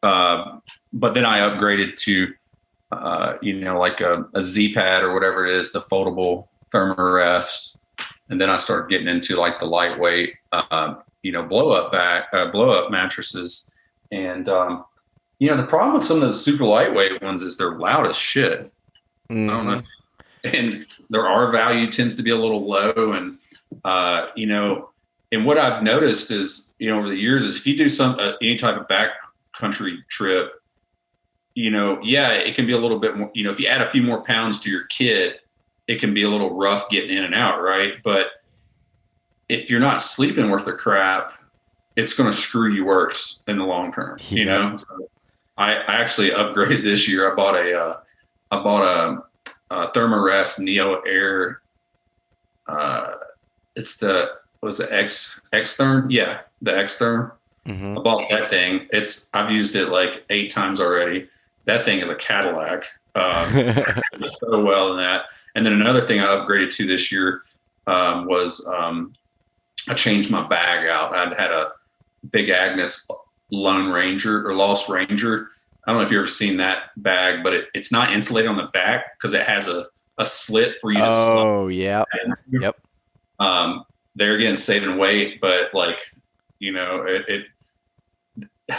[SPEAKER 3] But then I upgraded to like a Z pad or whatever it is, the foldable thermarest. And then I started getting into like the lightweight, blow up mattresses. And, the problem with some of the super lightweight ones is they're loud as shit.
[SPEAKER 2] Mm-hmm.
[SPEAKER 3] I don't know. And their R value tends to be a little low. And, and what I've noticed is, over the years is if you do any type of backcountry trip, it can be a little bit more, if you add a few more pounds to your kit, it can be a little rough getting in and out, right? But if you're not sleeping worth a crap, it's going to screw you worse in the long term. You know, so I actually upgraded this year. I bought a Thermarest Neo Air. It's was it X Therm? Yeah, the X Therm.
[SPEAKER 2] Mm-hmm.
[SPEAKER 3] I bought that thing. I've used it like 8 times already. That thing is a Cadillac. So well in that. And then another thing I upgraded to this year was I changed my bag out. I'd had a Big Agnes Lone Ranger or Lost Ranger. I don't know if you've ever seen that bag, but it's not insulated on the back because it has a slit for you to slide.
[SPEAKER 2] Oh, yeah. Yep.
[SPEAKER 3] There again, saving weight, but like, you know, it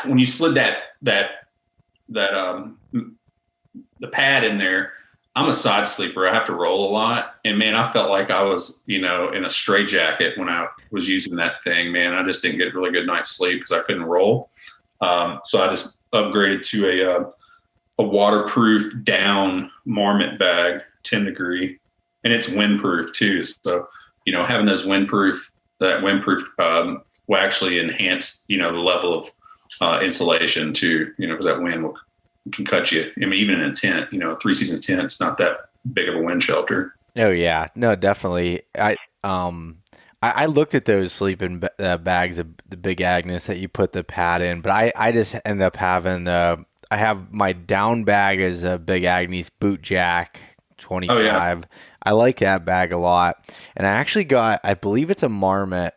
[SPEAKER 3] when you slid the pad in there, I'm a side sleeper. I have to roll a lot. And man, I felt like I was, you know, in a straitjacket when I was using that thing, man. I just didn't get really good night's sleep because I couldn't roll. So I just upgraded to a waterproof down marmot bag, 10 degree, and it's windproof too. So, you know, having that windproof will actually enhance, you know, the level of insulation too, you know, because that wind can cut you. I mean, even in a tent, you know, a 3-season tent, it's not that big of a wind shelter.
[SPEAKER 2] Oh yeah, no, definitely. I looked at those sleeping bags, the Big Agnes that you put the pad in, but I just end up having I have my down bag as a Big Agnes Boot Jack 25. Oh, yeah. I like that bag a lot, and I actually got, I believe it's a Marmot.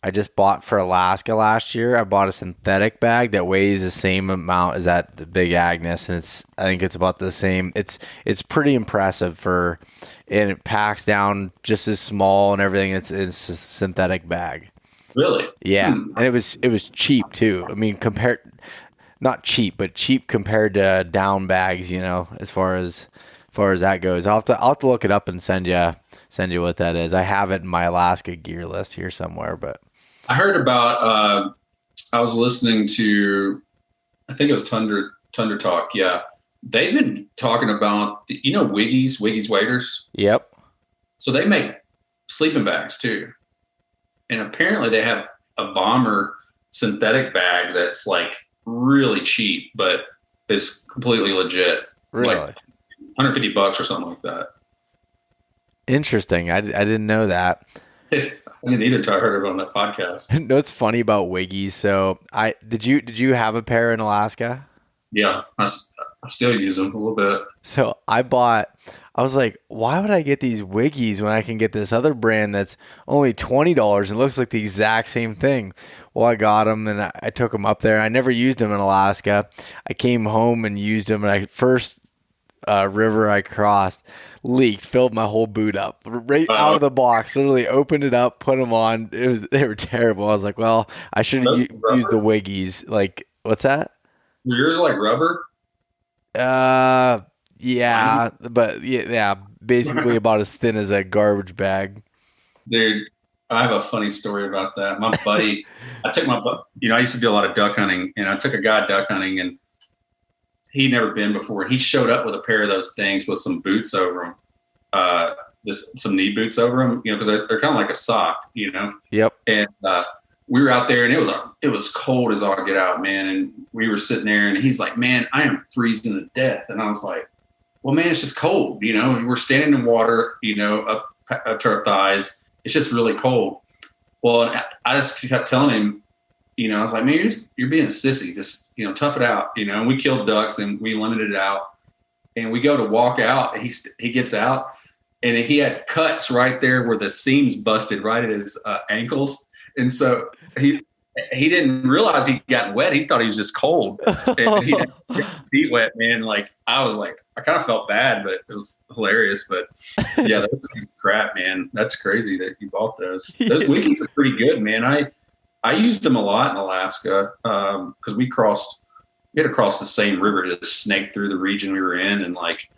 [SPEAKER 2] I just bought for Alaska last year. I bought a synthetic bag that weighs the same amount as that the Big Agnes, and I think it's about the same. It's pretty impressive and it packs down just as small and everything. It's a synthetic bag.
[SPEAKER 3] Really?
[SPEAKER 2] Yeah, and it was cheap too. I mean, not cheap, but cheap compared to down bags. You know, as far as that goes, I'll have to look it up and send you what that is. I have it in my Alaska gear list here somewhere, but.
[SPEAKER 3] I heard about, I was listening to, I think it was Tundra Talk. Yeah. They've been talking about, you know, Wiggy's waders.
[SPEAKER 2] Yep.
[SPEAKER 3] So they make sleeping bags too. And apparently they have a Bomber synthetic bag that's like really cheap, but is completely legit.
[SPEAKER 2] Really?
[SPEAKER 3] Like $150 or something like that.
[SPEAKER 2] Interesting. I didn't know that.
[SPEAKER 3] I didn't either until I heard it on that podcast.
[SPEAKER 2] You know what's funny about Wiggies? So did you have a pair in Alaska?
[SPEAKER 3] Yeah, I still use them a little bit.
[SPEAKER 2] So I was like, why would I get these Wiggies when I can get this other brand that's only $20 and looks like the exact same thing? Well, I got them and I took them up there. I never used them in Alaska. I came home and used them, and first river I crossed leaked, filled my whole boot up right out of the box. Literally opened it up, put them on. They were terrible. I was like, well, I should have used the Wiggies. Like, what's that?
[SPEAKER 3] Were yours like rubber?
[SPEAKER 2] Yeah, but yeah, basically about as thin as a garbage bag.
[SPEAKER 3] Dude, I have a funny story about that. My buddy, I used to do a lot of duck hunting, and I took a guy duck hunting, and he'd never been before. He showed up with a pair of those things with some boots over them, just some knee boots over them, you know, because they're kind of like a sock, you know.
[SPEAKER 2] Yep.
[SPEAKER 3] And we were out there, and it was cold as all get out, man. And we were sitting there, and he's like, "Man, I am freezing to death." And I was like, "Well, man, it's just cold, you know. We're standing in water, you know, up to our thighs. It's just really cold." Well, I just kept telling him, you know, I was like, "Man, you're being a sissy. Just, you know, tough it out." You know, and we killed ducks and we limited it out. And we go to walk out, and he gets out, and he had cuts right there where the seams busted right at his ankles. And so he didn't realize he'd gotten wet. He thought he was just cold. And he had his feet wet, man. Like, I was like, I kind of felt bad, but it was hilarious. But yeah, those are crap, man. That's crazy that you bought those. Those Wiggies are pretty good, man. I used them a lot in Alaska because we had to cross the same river to snake through the region we were in, and like,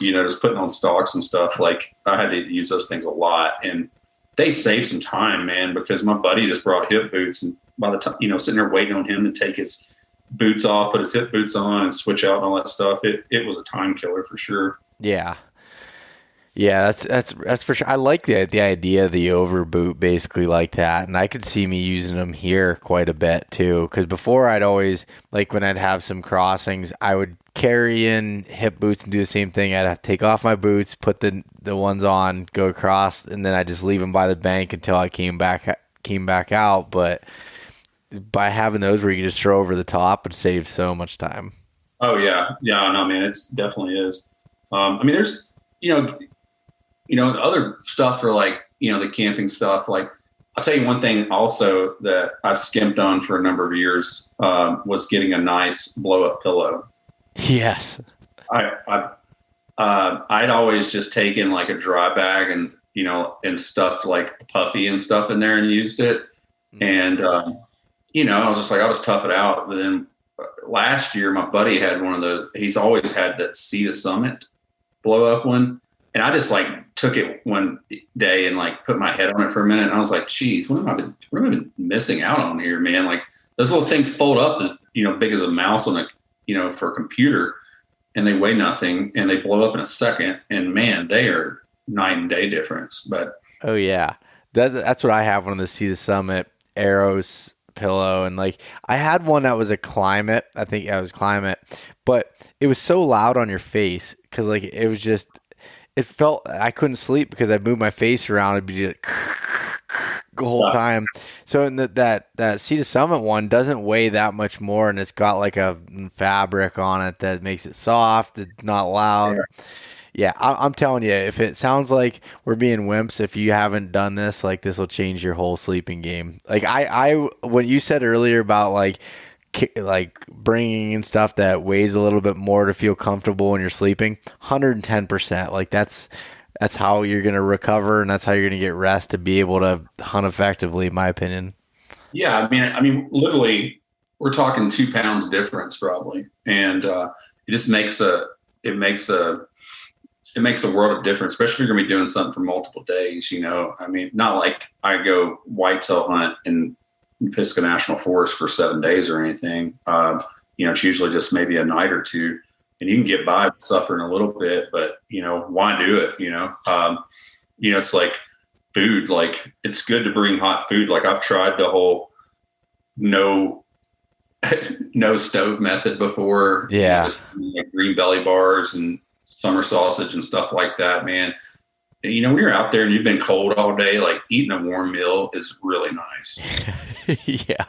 [SPEAKER 3] you know, just putting on stalks and stuff. Like, I had to use those things a lot, and they saved some time, man, because my buddy just brought hip boots, and by the time, you know, sitting there waiting on him to take his boots off, put his hip boots on, and switch out and all that stuff, it was a time killer for sure.
[SPEAKER 2] Yeah, Yeah, that's for sure. I like the idea of the over boot basically like that, and I could see me using them here quite a bit too. Because before I'd always like when I'd have some crossings, I would carry in hip boots and do the same thing. I'd have to take off my boots, put the ones on, go across, and then I just leave them by the bank until I came back out. But by having those where you can just throw over the top, it saves so much time.
[SPEAKER 3] Oh yeah, no man, it's definitely is. I mean, there's other stuff for like the camping stuff. Like I'll tell you one thing also that I skimped on for a number of years was getting a nice blow up pillow.
[SPEAKER 2] Yes,
[SPEAKER 3] I'd always just taken like a dry bag and stuffed like puffy and stuff in there and used it, and I was just like, I'll just tough it out. But then last year, my buddy had one of those. He's always had that Sea to Summit blow up one, and I just like took it one day and like put my head on it for a minute, and I was like, geez, what have I been missing out on here, man? Like those little things fold up as big as a mouse on a for a computer, and they weigh nothing, and they blow up in a second, and man, they are night and day difference. But
[SPEAKER 2] oh yeah, that's what I have, one of the Sea to Summit Arrows pillow. And like I had one that was a Climate, I think it was Climate, but it was so loud on your face because like it felt I couldn't sleep because I'd move my face around, it'd be like the whole time. So in that Sea to Summit one doesn't weigh that much more, and it's got like a fabric on it that makes it soft, it's not loud. Yeah, I'm telling you, if it sounds like we're being wimps, if you haven't done this, like this will change your whole sleeping game. Like I when you said earlier about like bringing in stuff that weighs a little bit more to feel comfortable when you're sleeping, 110%. Like that's how you're going to recover, and that's how you're going to get rest to be able to hunt effectively, in my opinion. Yeah,
[SPEAKER 3] I mean, literally, we're talking 2 pounds difference probably, and it just makes a world of difference, especially if you're going to be doing something for multiple days. I mean, not like I go whitetail hunt in Pisgah National Forest for 7 days or anything. It's usually just maybe a night or two, and you can get by suffering a little bit, but why do it? It's like food. Like it's good to bring hot food. Like I've tried the whole no stove method before.
[SPEAKER 2] Yeah,
[SPEAKER 3] just like green belly bars and summer sausage and stuff like that, man. And, when you're out there and you've been cold all day, like eating a warm meal is really nice.
[SPEAKER 2] Yeah.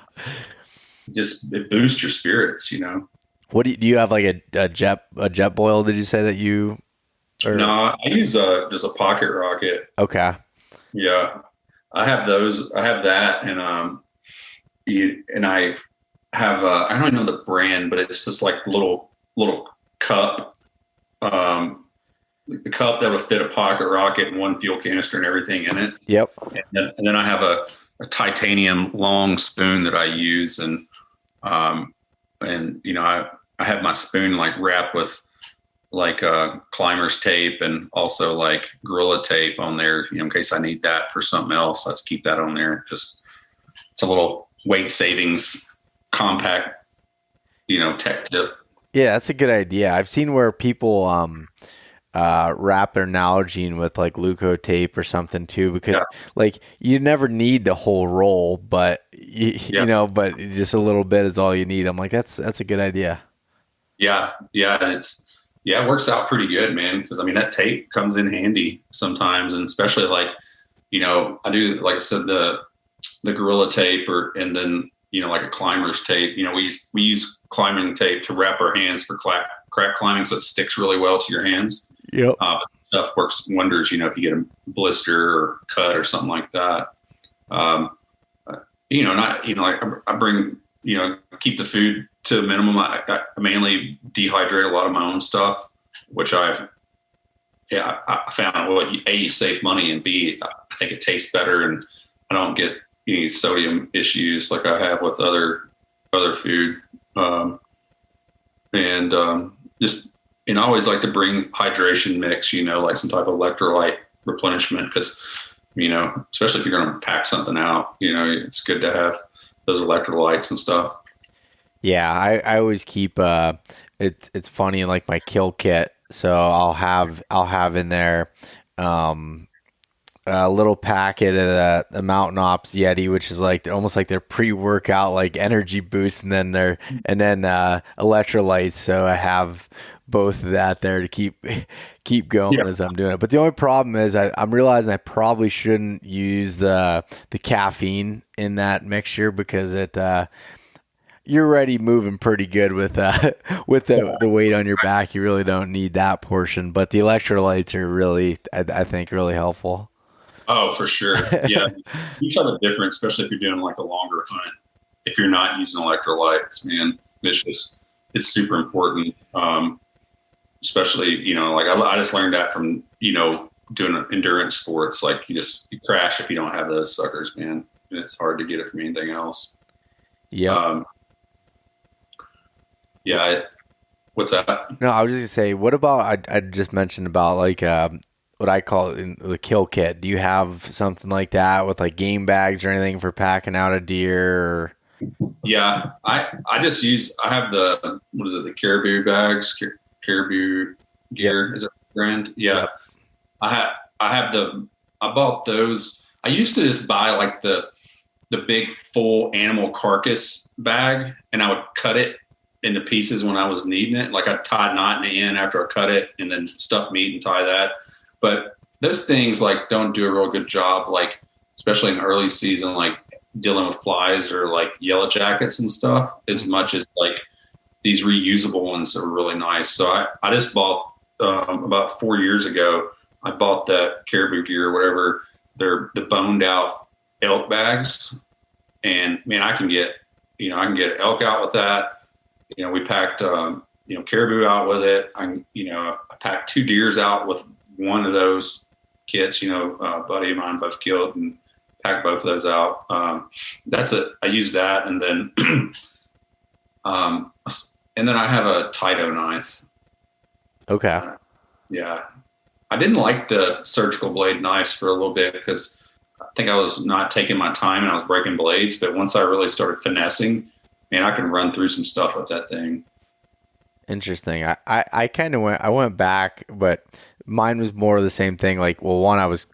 [SPEAKER 3] It boosts your spirits,
[SPEAKER 2] What do you have, like a jet boil? Did you say that you?
[SPEAKER 3] No, I use just a pocket rocket.
[SPEAKER 2] Okay.
[SPEAKER 3] Yeah, I have those. I have that, and I have I don't know the brand, but it's just like little cup. The cup that would fit a pocket rocket and one fuel canister and everything in it.
[SPEAKER 2] Yep.
[SPEAKER 3] And then I have a titanium long spoon that I use, and I have my spoon like wrapped with like climber's tape and also like Gorilla tape on there, in case I need that for something else. I just keep that on there. Just it's a little weight savings, compact, tech tip.
[SPEAKER 2] Yeah, that's a good idea. I've seen where people wrap their Nalgene with like Leuco tape or something too, because like you never need the whole roll, but but just a little bit is all you need. I'm like, that's a good idea.
[SPEAKER 3] Yeah. And it works out pretty good, man. Cause I mean, that tape comes in handy sometimes. And especially like, I do, like I said, the Gorilla tape and then, like a climber's tape, we use climbing tape to wrap our hands for crack climbing. So it sticks really well to your hands.
[SPEAKER 2] Yep.
[SPEAKER 3] Stuff works wonders, if you get a blister or cut or something like that. I bring, keep the food to a minimum. I mainly dehydrate a lot of my own stuff, which I found, well, A, you save money, and B, I think it tastes better, and I don't get any sodium issues like I have with other food. And I always like to bring hydration mix, like some type of electrolyte replenishment, because, especially if you're going to pack something out, it's good to have those electrolytes and stuff.
[SPEAKER 2] Yeah, I always keep it's funny, like my kill kit. So I'll have in there a little packet of the Mountain Ops Yeti, which is like almost like their pre-workout like energy boost, and then electrolytes. So I have both of that there to keep going as I'm doing it. But the only problem is I'm realizing I probably shouldn't use the caffeine in that mixture because you're already moving pretty good with the weight on your back. You really don't need that portion, but the electrolytes are really, I think, really helpful.
[SPEAKER 3] Oh, for sure. Yeah. You tell the difference, especially if you're doing like a longer hunt. If you're not using electrolytes, man, it's super important. Especially, like I just learned that from, doing endurance sports. Like you crash if you don't have those suckers, man. And it's hard to get it from anything else.
[SPEAKER 2] Yeah.
[SPEAKER 3] Yeah. What's that?
[SPEAKER 2] No, I was just gonna say, what about, I just mentioned about like, what I call it the kill kit. Do you have something like that with like game bags or anything for packing out a deer?
[SPEAKER 3] Yeah, I have the Caribou bags, Caribou gear. Yep. Is it brand? Yeah. Yep. I bought those. I used to just buy like the big full animal carcass bag, and I would cut it into pieces when I was needing it. Like I'd tie a knot in the end after I cut it and then stuff meat and tie that. But those things like don't do a real good job, like especially in early season, like dealing with flies or like yellow jackets and stuff, as much as like these reusable ones are really nice. So I just bought about 4 years ago, I bought that Caribou gear or whatever. They're the boned out elk bags. And man, I can get elk out with that. We packed, caribou out with it. I packed 2 deers out with one of those kits, a buddy of mine both killed and packed both of those out. I use that. And then, I have a Taito knife.
[SPEAKER 2] Okay.
[SPEAKER 3] Yeah. I didn't like the surgical blade knives for a little bit because I think I was not taking my time and I was breaking blades. But once I really started finessing, man, I can run through some stuff with that thing.
[SPEAKER 2] Interesting. I kind of went back, but mine was more of the same thing. Like, well, one, I was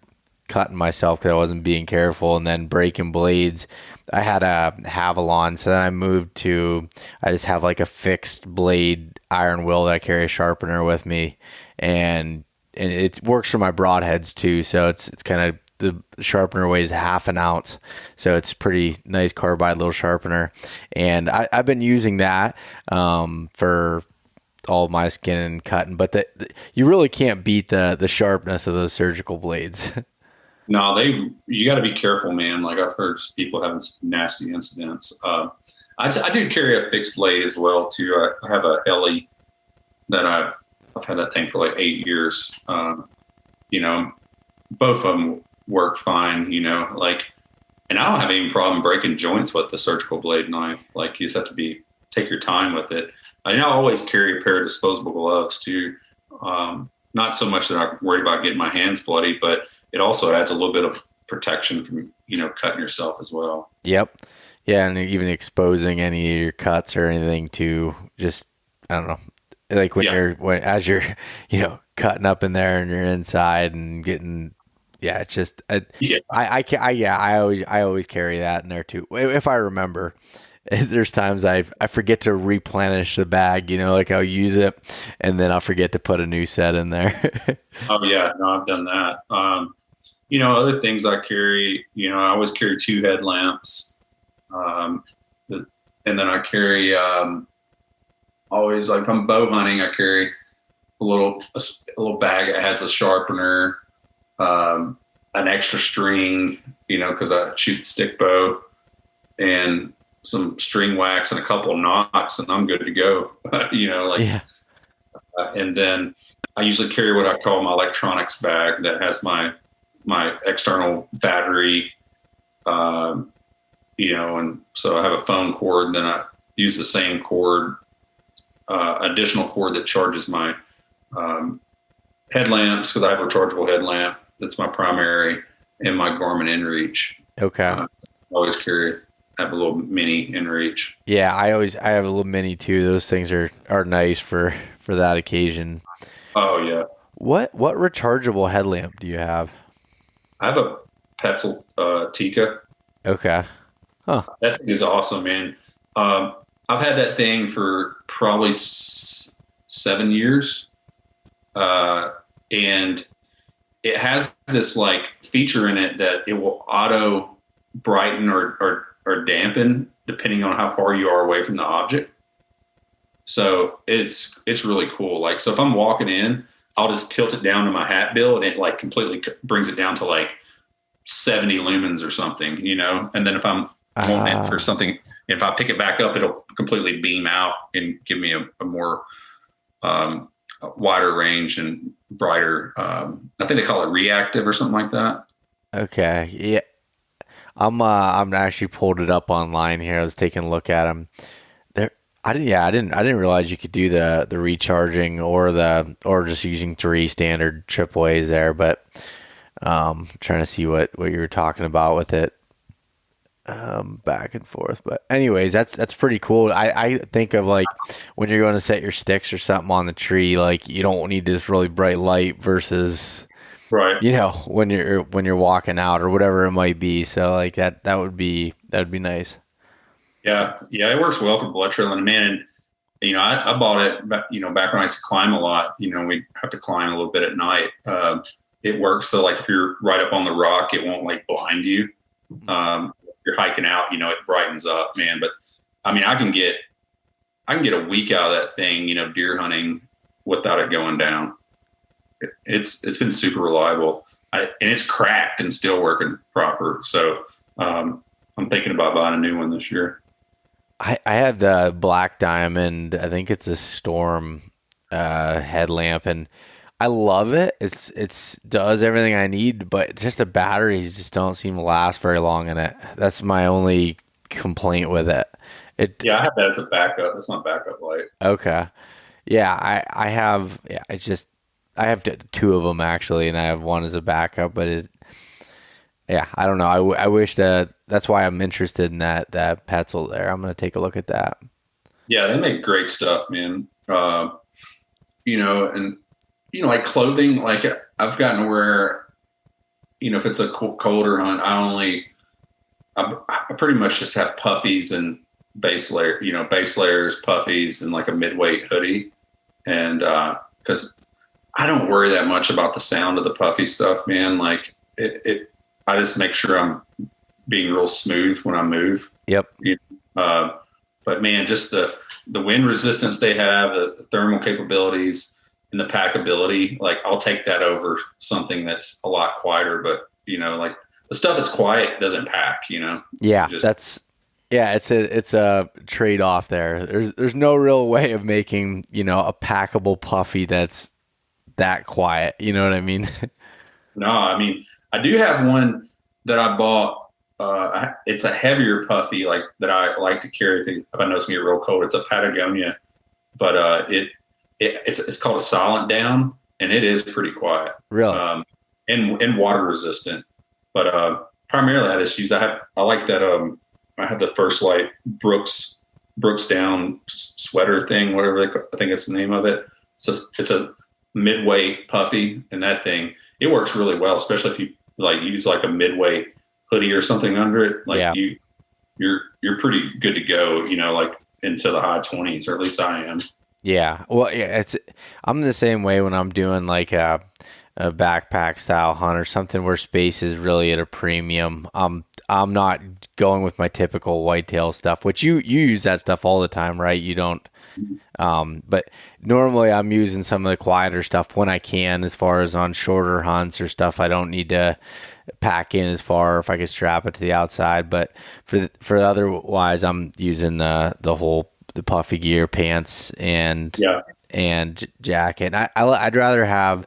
[SPEAKER 2] cutting myself because I wasn't being careful, and then breaking blades. I had a Havalon, so then I just have like a fixed blade iron will that I carry a sharpener with me, and it works for my broadheads too. So it's kind of, the sharpener weighs half an ounce, so it's pretty nice carbide little sharpener, and I've been using that for all my skin and cutting, but you really can't beat the sharpness of those surgical blades.
[SPEAKER 3] No, you got to be careful, man. Like I've heard people having some nasty incidents. I do carry a fixed blade as well too. I have a Ellie that I've had that thing for like 8 years. Both of them work fine, and I don't have any problem breaking joints with the surgical blade knife. Like you just have to take your time with it. I always carry a pair of disposable gloves too. Not so much that I'm worried about getting my hands bloody, but it also adds a little bit of protection from, cutting yourself as well.
[SPEAKER 2] Yep. Yeah. And even exposing any of your cuts or anything to just, I don't know, like as you're, cutting up in there and you're inside and getting, it's just, I always carry that in there too. If I remember. There's times I forget to replenish the bag, like I'll use it and then I'll forget to put a new set in there.
[SPEAKER 3] Oh yeah, no, I've done that. Other things I carry, I always carry 2 headlamps. And then I carry, always, like if I'm bow hunting, I carry a little bag that has a sharpener, an extra string, cause I shoot stick bow, and some string wax and a couple of knots, and I'm good to go. And then I usually carry what I call my electronics bag that has my external battery, and so I have a phone cord, and then I use the same cord, additional cord that charges my headlamps, because I have a rechargeable headlamp. That's my primary, and my Garmin inReach.
[SPEAKER 2] Okay.
[SPEAKER 3] I always have a little mini inReach.
[SPEAKER 2] Yeah, I have a little mini too. Those things are nice for that occasion.
[SPEAKER 3] Oh yeah.
[SPEAKER 2] What rechargeable headlamp do you have?
[SPEAKER 3] I have a Petzl Tika.
[SPEAKER 2] Okay. Huh.
[SPEAKER 3] That thing is awesome, man. I've had that thing for probably 7 years, and it has this like feature in it that it will auto brighten or dampen depending on how far you are away from the object. So it's really cool. Like, so if I'm walking in, I'll just tilt it down to my hat bill and it like completely brings it down to like 70 lumens or something, and then if I'm wanting it for something, if I pick it back up, it'll completely beam out and give me a more wider range and brighter. I think they call it reactive or something like that.
[SPEAKER 2] Okay. Yeah. I'm actually pulled it up online here. I was taking a look at them. I didn't realize you could do the recharging or just using 3 standard AAAs there, but trying to see what you were talking about with it. Back and forth, but anyways, that's pretty cool. I think of like when you're going to set your sticks or something on the tree, like you don't need this really bright light versus
[SPEAKER 3] right,
[SPEAKER 2] when you're walking out or whatever it might be. So like that would be nice.
[SPEAKER 3] Yeah, it works well for blood drilling, man. And I bought it, back when I used to climb a lot. We have to climb a little bit at night. It works so like if you're right up on the rock, it won't like blind you. You're hiking out, it brightens up, man. But I mean, I can get a week out of that thing, deer hunting without it going down. It's been super reliable, and it's cracked and still working proper. So I'm thinking about buying a new one this year.
[SPEAKER 2] I have the Black Diamond. I think it's a Storm headlamp, and I love it. It's does everything I need, but just the batteries just don't seem to last very long in it. That's my only complaint with it.
[SPEAKER 3] I have that as a backup. That's my backup light.
[SPEAKER 2] Okay. Yeah, I have. Yeah, I have 2 of them actually, and I have one as a backup. But I don't know. I wish that's why I'm interested in that Petzl there. I'm gonna take a look at that.
[SPEAKER 3] Yeah, they make great stuff, man. And like clothing, like I've gotten to where, if it's a colder hunt, I pretty much just have puffies and base layers, puffies, and like a midweight hoodie. And because I don't worry that much about the sound of the puffy stuff, man. Like I just make sure I'm being real smooth when I move.
[SPEAKER 2] Yep.
[SPEAKER 3] But man, just the wind resistance they have, the thermal capabilities, and the packability, like I'll take that over something that's a lot quieter. But like the stuff that's quiet doesn't pack.
[SPEAKER 2] Yeah, it's a trade off there. There's no real way of making a packable puffy that's that quiet. You know what I mean?
[SPEAKER 3] No, I mean I do have one that I bought. It's a heavier puffy like that I like to carry if I know it's gonna get real cold. It's a Patagonia, but it's called a Silent Down, and it is pretty quiet.
[SPEAKER 2] Really?
[SPEAKER 3] And water resistant. But primarily I just use I like that I have the First Light Brooks Down sweater thing, whatever I think it's the name of it. It's a midweight puffy, and that thing it works really well, especially if you like use like a midweight hoodie or something under it. Like you're pretty good to go, like into the high 20s, or at least I am.
[SPEAKER 2] Yeah. Well, yeah, I'm the same way when I'm doing like a backpack style hunt or something where space is really at a premium. I'm not going with my typical whitetail stuff, which you use that stuff all the time, right? You don't. But normally I'm using some of the quieter stuff when I can, as far as on shorter hunts or stuff. I don't need to pack in as far if I can strap it to the outside. But for otherwise, I'm using the puffy gear, pants, and jacket. I'd rather have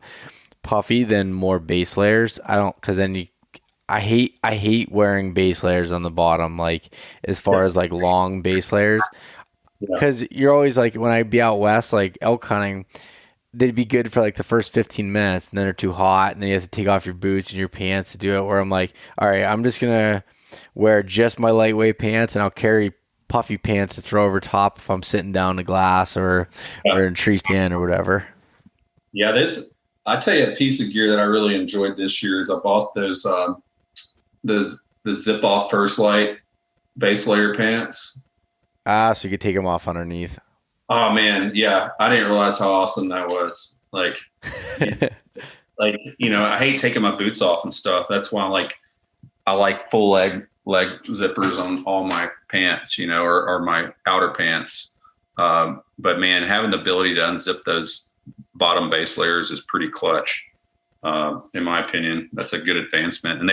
[SPEAKER 2] puffy than more base layers. Because then I hate wearing base layers on the bottom, like as far as like long base layers. Because you're always like, when I be out west, like elk hunting, they'd be good for like the first 15 minutes, and then they're too hot, and then you have to take off your boots and your pants to do it. Where I'm like, all right, I'm just gonna wear just my lightweight pants, and I'll carry puffy pants to throw over top if I'm sitting down to glass or in tree stand or whatever.
[SPEAKER 3] Yeah, I tell you, a piece of gear that I really enjoyed this year is I bought those the zip off First Light base layer pants.
[SPEAKER 2] So you could take them off underneath.
[SPEAKER 3] Oh man, yeah, I didn't realize how awesome that was. Like, I hate taking my boots off and stuff. That's why I like full leg zippers on all my pants, or my outer pants. But man, having the ability to unzip those bottom base layers is pretty clutch. In my opinion, that's a good advancement. And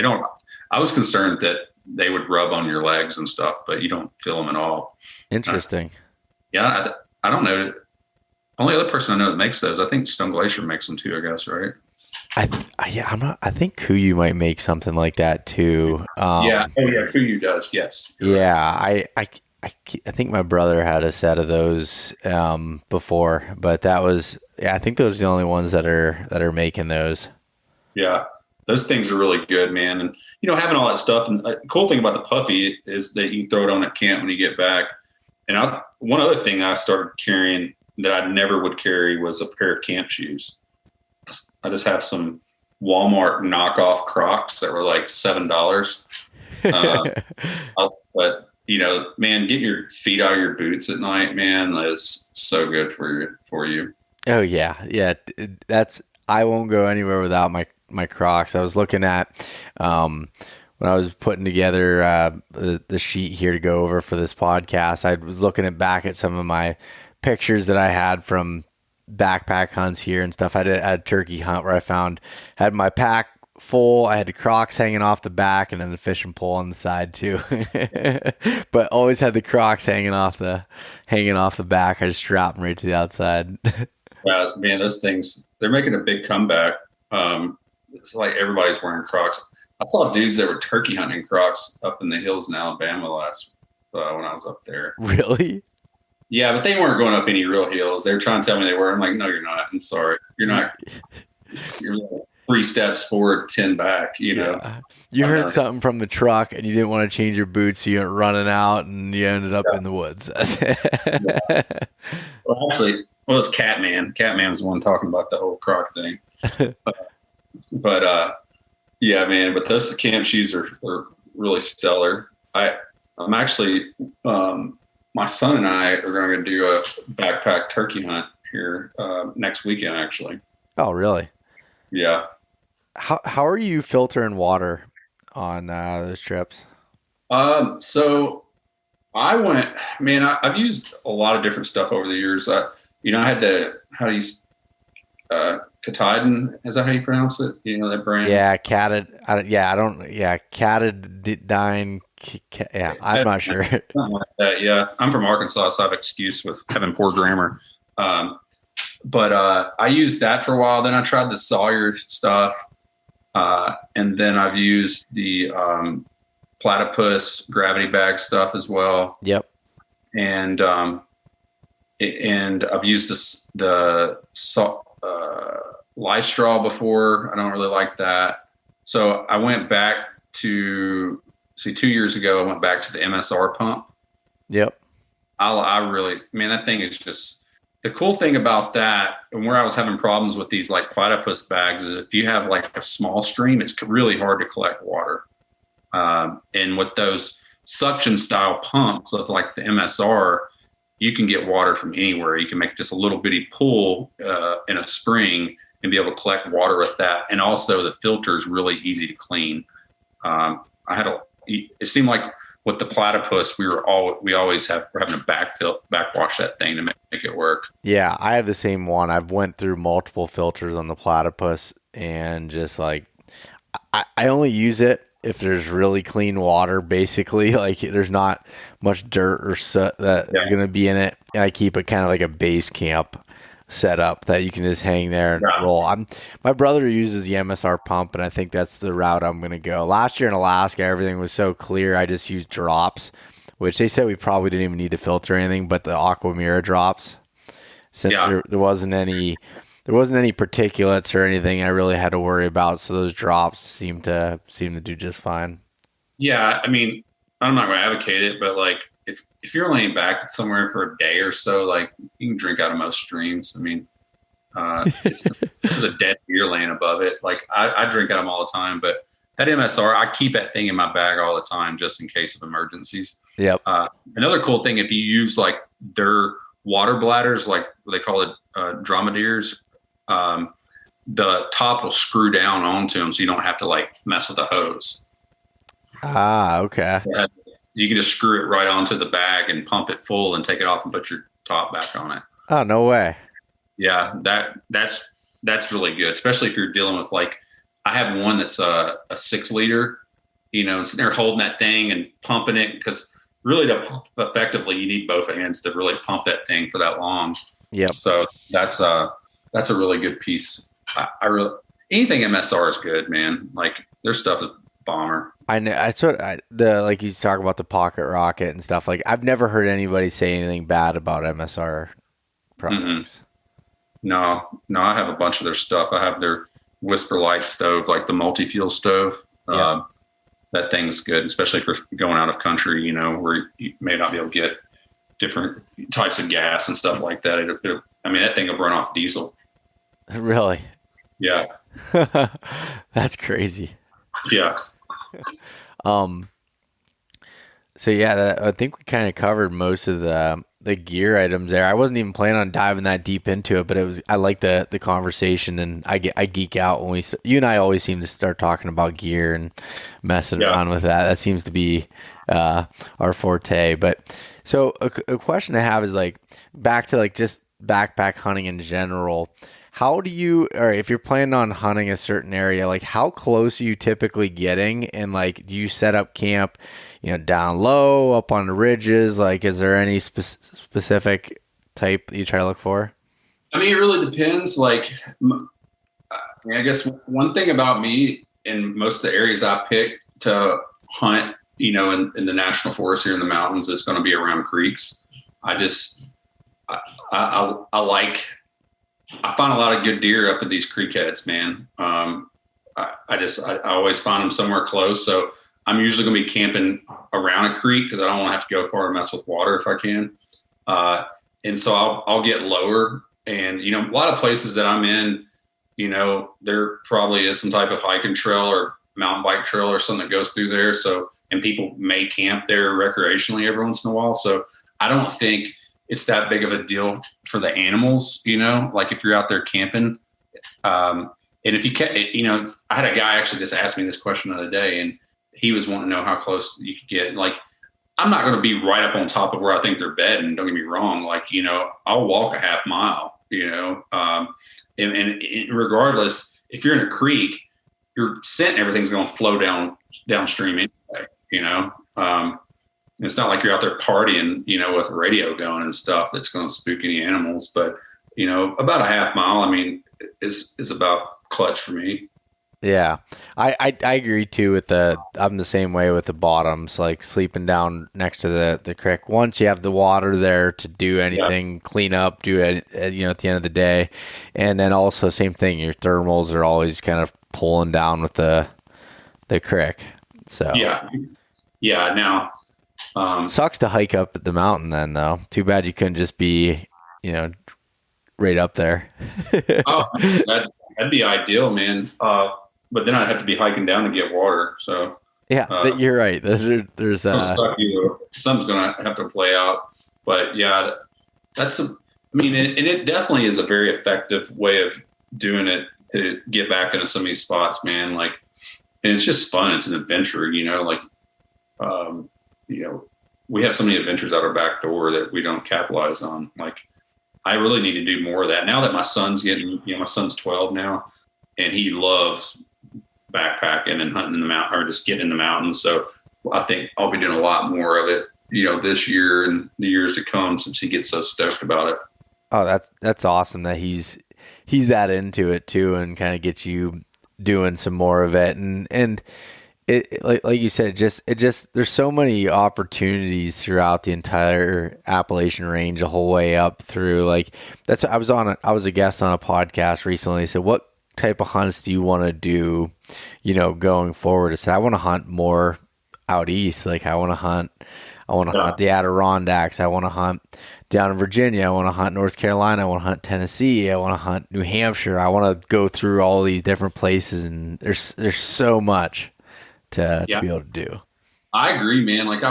[SPEAKER 3] I was concerned that they would rub on your legs and stuff, but you don't feel them at all.
[SPEAKER 2] Interesting.
[SPEAKER 3] Yeah. I don't know. Only other person I know that makes those, I think Stone Glacier makes them too, I guess. Right.
[SPEAKER 2] I think Kuyu might make something like that too.
[SPEAKER 3] Kuyu does. Yes.
[SPEAKER 2] Yeah. I think my brother had a set of those before, but I think those are the only ones that are making those.
[SPEAKER 3] Yeah, those things are really good, man. And having all that stuff. And the cool thing about the puffy is that you throw it on at camp when you get back. And one other thing I started carrying that I never would carry was a pair of camp shoes. I just have some Walmart knockoff Crocs that were like $7. But man, getting your feet out of your boots at night, man, is so good for you.
[SPEAKER 2] Oh yeah. I won't go anywhere without my Crocs. I was looking at when I was putting together the sheet here to go over for this podcast. I was looking back at some of my pictures that I had from backpack hunts here and stuff. I had a turkey hunt where I had my pack full. I had the Crocs hanging off the back and then the fishing pole on the side too. But always had the Crocs hanging off the back. I just strapped them right to the outside.
[SPEAKER 3] Yeah, man, those things, they're making a big comeback. It's like everybody's wearing Crocs. I saw dudes that were turkey hunting Crocs up in the hills in Alabama when I was up there.
[SPEAKER 2] Really?
[SPEAKER 3] Yeah, but they weren't going up any real hills. They were trying to tell me they were. I'm like, no, you're not. I'm sorry. You're not. You're 3 steps forward, 10 back,
[SPEAKER 2] Yeah. You heard something from the truck and you didn't want to change your boots, so you went running out and you ended up in the woods.
[SPEAKER 3] Yeah. Well, actually, it's Catman. Catman was the one talking about the whole Croc thing. Yeah, man, but those camp shoes are really stellar. I'm actually, my son and I are going to do a backpack turkey hunt here next weekend, actually.
[SPEAKER 2] Oh, really?
[SPEAKER 3] Yeah.
[SPEAKER 2] How are you filtering water on those trips?
[SPEAKER 3] So I went, man, I've used a lot of different stuff over the years. I had Kataydin, is that how you pronounce it? That brand?
[SPEAKER 2] Yeah, Catadine. Yeah, I'm not sure.
[SPEAKER 3] Something like that, yeah. I'm from Arkansas, so I have an excuse with having poor grammar. But I used that for a while. Then I tried the Sawyer stuff. And then I've used the platypus gravity bag stuff as well.
[SPEAKER 2] Yep.
[SPEAKER 3] And I've used the lice straw before. I don't really like that. So I went back to 2 years ago. I went back to the MSR pump.
[SPEAKER 2] Yep.
[SPEAKER 3] I really, man, that thing is just, the cool thing about that, and where I was having problems with these like platypus bags, is if you have like a small stream, it's really hard to collect water. And with those suction style pumps of like the MSR, you can get water from anywhere. You can make just a little bitty pool in a spring and be able to collect water with that. And also the filter is really easy to clean. It seemed like with the platypus, we're having to backwash that thing to make it work.
[SPEAKER 2] Yeah, I have the same one. I've went through multiple filters on the platypus and just like, I only use it if there's really clean water, basically. Like there's not much dirt or soot that is going to be in it. And I keep it kind of like a base camp setup that you can just hang there and roll. My brother uses the MSR pump, and I think that's the route I'm going to go. Last year in Alaska, everything was so clear. I just used drops, which they said we probably didn't even need to filter anything, but the Aquamira drops, since there wasn't any particulates or anything I really had to worry about. So those drops seem to do just fine.
[SPEAKER 3] Yeah. I mean, I'm not going to advocate it, but like if you're laying back somewhere for a day or so, like you can drink out of most streams. I mean, This is a dead deer laying above it. Like I drink out of them all the time, but that MSR, I keep that thing in my bag all the time just in case of emergencies.
[SPEAKER 2] Yep.
[SPEAKER 3] Another cool thing, if you use like their water bladders, like what they call it, dromedaries, the top will screw down onto them, so you don't have to like mess with the hose.
[SPEAKER 2] Okay.
[SPEAKER 3] You can just screw it right onto the bag and pump it full and take it off and put your top back on it.
[SPEAKER 2] Oh, no way.
[SPEAKER 3] Yeah, that's really good, especially if you're dealing with, like, I have one that's a 6 liter, and sitting there holding that thing and pumping it, because really to pump effectively, you need both hands to really pump that thing for that long.
[SPEAKER 2] Yep.
[SPEAKER 3] So that's a really good piece. I really, anything MSR is good, man. Like, their stuff is bomber.
[SPEAKER 2] I know. Like you talk about the pocket rocket and stuff. Like, I've never heard anybody say anything bad about MSR products.
[SPEAKER 3] No, I have a bunch of their stuff. I have their Whisper Light stove, like the multi-fuel stove.
[SPEAKER 2] Yeah.
[SPEAKER 3] That thing's good, especially for going out of country, where you may not be able to get different types of gas and stuff like that. That thing will run off diesel.
[SPEAKER 2] Really?
[SPEAKER 3] Yeah.
[SPEAKER 2] That's crazy.
[SPEAKER 3] Yeah.
[SPEAKER 2] So yeah, I think we kind of covered most of the gear items there. I wasn't even planning on diving that deep into it, but I like the conversation, and I geek out when you and I always seem to start talking about gear and messing around with that. That seems to be our forte. But so a question I have is, like, back to like just backpack hunting in general. How do you, or if you're planning on hunting a certain area, like, how close are you typically getting? And, like, do you set up camp, down low, up on the ridges? Like, is there any specific type that you try to look for?
[SPEAKER 3] It really depends. Like, I guess one thing about me, in most of the areas I pick to hunt, in the national forest here in the mountains, is going to be around creeks. I find a lot of good deer up at these creek heads, man. I always find them somewhere close. So I'm usually going to be camping around a creek, because I don't want to have to go far and mess with water if I can. And so I'll get lower, and, a lot of places that I'm in, there probably is some type of hiking trail or mountain bike trail or something that goes through there. So, and people may camp there recreationally every once in a while. So I don't think it's that big of a deal for the animals, like if you're out there camping. And if you can, I had a guy actually just ask me this question the other day, and he was wanting to know how close you could get. Like, I'm not going to be right up on top of where I think they're bedding. Don't get me wrong. Like, I'll walk a half mile, and regardless, if you're in a creek, your scent and everything's going to flow downstream anyway, it's not like you're out there partying, with radio going and stuff that's going to spook any animals. But, about a half mile, is about clutch for me.
[SPEAKER 2] Yeah, I agree too I'm the same way with the bottoms, like sleeping down next to the creek. Once you have the water there to do anything, clean up, do it, at the end of the day. And then also same thing, your thermals are always kind of pulling down with the creek. So yeah. Now, sucks to hike up at the mountain then, though. Too bad you couldn't just be, right up there.
[SPEAKER 3] That'd be ideal, man. But then I'd have to be hiking down to get water. So
[SPEAKER 2] yeah, you're right. There's
[SPEAKER 3] something's gonna have to play out. But yeah, and it definitely is a very effective way of doing it to get back into some of these spots, man. Like, and it's just fun. It's an adventure, we have so many adventures out our back door that we don't capitalize on. Like, I really need to do more of that now that my son's my son's 12 now, and he loves backpacking and hunting in the mountain, or just getting in the mountains. So I think I'll be doing a lot more of it, this year and the years to come, since he gets so stoked about it.
[SPEAKER 2] Oh, that's awesome that he's that into it too, and kind of gets you doing some more of it. And it like you said, it just there's so many opportunities throughout the entire Appalachian range, the whole way up through. Like, I was a guest on a podcast recently. They said, what type of hunts do you want to do, going forward? I said, I want to hunt more out east. Like I want to hunt the Adirondacks. I want to hunt down in Virginia. I want to hunt North Carolina. I want to hunt Tennessee. I want to hunt New Hampshire. I want to go through all these different places, and there's so much to be able to do.
[SPEAKER 4] I agree, man. Like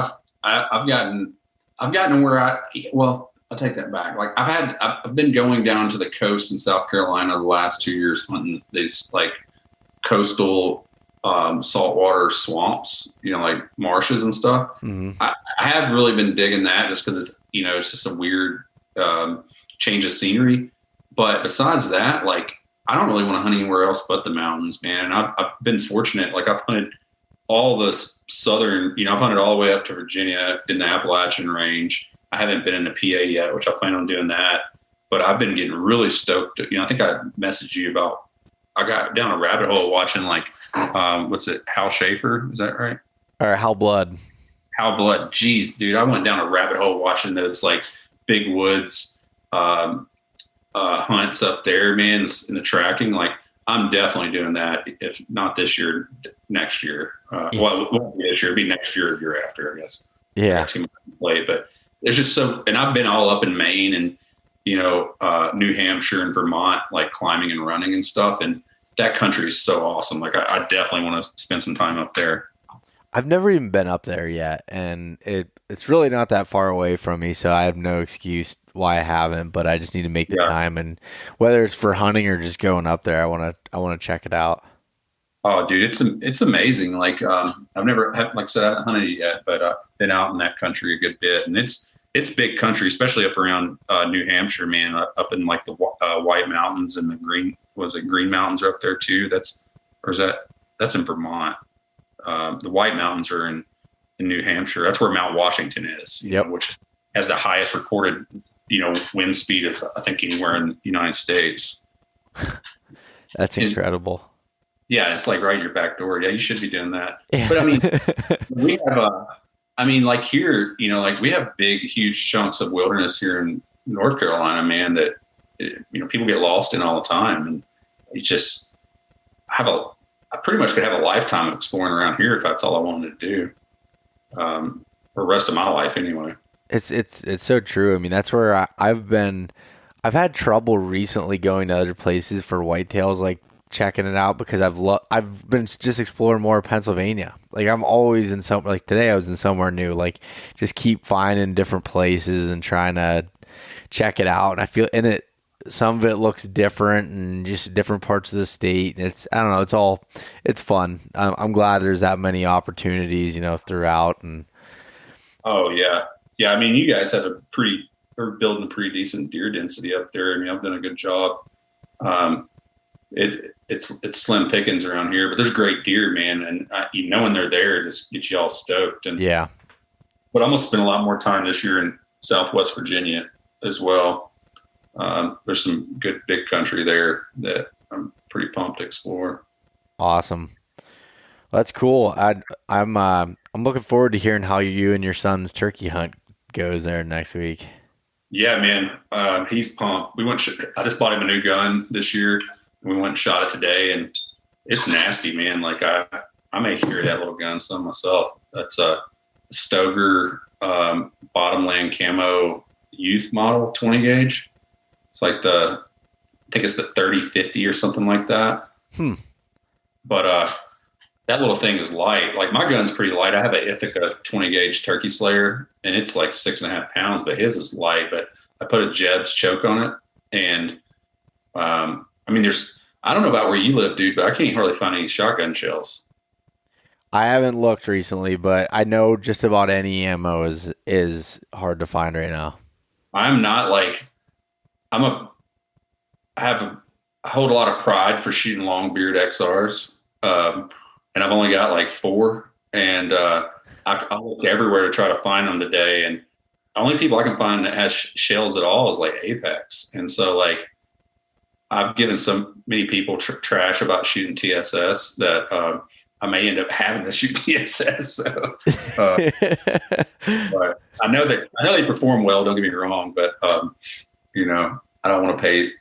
[SPEAKER 4] I've gotten where I'll take that back. Like I've been going down to the coast in South Carolina the last 2 years hunting these like coastal saltwater swamps, like marshes and stuff.
[SPEAKER 2] Mm-hmm.
[SPEAKER 4] I have really been digging that just because it's, it's just a weird change of scenery. But besides that, like I don't really want to hunt anywhere else but the mountains, man. And I've been fortunate. Like I've hunted all the southern, I've hunted all the way up to Virginia in the Appalachian range. I haven't been in the PA yet, which I plan on doing that. But I've been getting really stoked. I think I messaged you about, I got down a rabbit hole watching like, what's it? Hal Schaefer. Is that right?
[SPEAKER 2] Or Hal Blood.
[SPEAKER 4] Hal Blood. Jeez, dude. I went down a rabbit hole watching those like big woods hunts up there, man, in the tracking. Like I'm definitely doing that. If not this year, next year. Well, it won't be this year. It'll be next year or year after, I guess.
[SPEAKER 2] Yeah.
[SPEAKER 4] Too much to play, but it's just so, and I've been all up in Maine and, New Hampshire and Vermont, like climbing and running and stuff. And that country is so awesome. Like I definitely want to spend some time up there.
[SPEAKER 2] I've never even been up there yet, and it's really not that far away from me, so I have no excuse why I haven't, but I just need to make the time, and whether it's for hunting or just going up there, I want to check it out.
[SPEAKER 4] Oh, dude, it's amazing. Like I've never, like I said, I haven't hunted it yet, but been out in that country a good bit, and it's big country, especially up around New Hampshire, man. Up in like the White Mountains and the Green Mountains are up there too. That's in Vermont. The White Mountains are in New Hampshire. That's where Mount Washington is, which has the highest recorded, wind speed of I think anywhere in the United States.
[SPEAKER 2] That's incredible.
[SPEAKER 4] Yeah, it's like right in your back door. Yeah, you should be doing that.
[SPEAKER 2] Yeah.
[SPEAKER 4] But I mean, we have like here, like we have big, huge chunks of wilderness here in North Carolina, man, that, people get lost in all the time. And you just I pretty much could have a lifetime of exploring around here if that's all I wanted to do. For the rest of my life anyway.
[SPEAKER 2] It's so true. I mean, that's where I've had trouble recently going to other places for whitetails, like checking it out, because I've been just exploring more Pennsylvania. Like I'm always in like today I was in somewhere new, like just keep finding different places and trying to check it out. And I feel some of it looks different and just different parts of the state. And I don't know, it's fun. I'm glad there's that many opportunities, throughout. And
[SPEAKER 4] oh yeah. Yeah. I mean, you guys have are building a pretty decent deer density up there. I mean, I've done a good job. It's slim pickings around here, but there's great deer, man. And when they're there, just get you all stoked. And
[SPEAKER 2] yeah,
[SPEAKER 4] but I'm gonna spend a lot more time this year in Southwest Virginia as well. There's some good big country there that I'm pretty pumped to explore.
[SPEAKER 2] Awesome. Well, that's cool. I'm looking forward to hearing how you and your son's turkey hunt goes there next week.
[SPEAKER 4] Yeah, man. He's pumped. I just bought him a new gun this year. We went and shot it today, and it's nasty, man. Like I may carry that little gun some myself. That's a Stoeger bottomland camo youth model 20 gauge. It's like I think it's the 3050 or something like that. But that little thing is light. Like my gun's pretty light. I have an Ithaca 20 gauge turkey slayer, and it's like 6.5 pounds, but his is light. But I put a Jeb's choke on it, and I mean, I don't know about where you live, dude, but I can't hardly find any shotgun shells.
[SPEAKER 2] I haven't looked recently, but I know just about any ammo is hard to find right now.
[SPEAKER 4] I'm not like, I hold a lot of pride for shooting long beard XRs. And I've only got like 4, and I look everywhere to try to find them today. And the only people I can find that has shells at all is like Apex. And so like, I've given so many people trash about shooting TSS that I may end up having to shoot TSS. So, but I know they perform well. Don't get me wrong, but I don't want to pay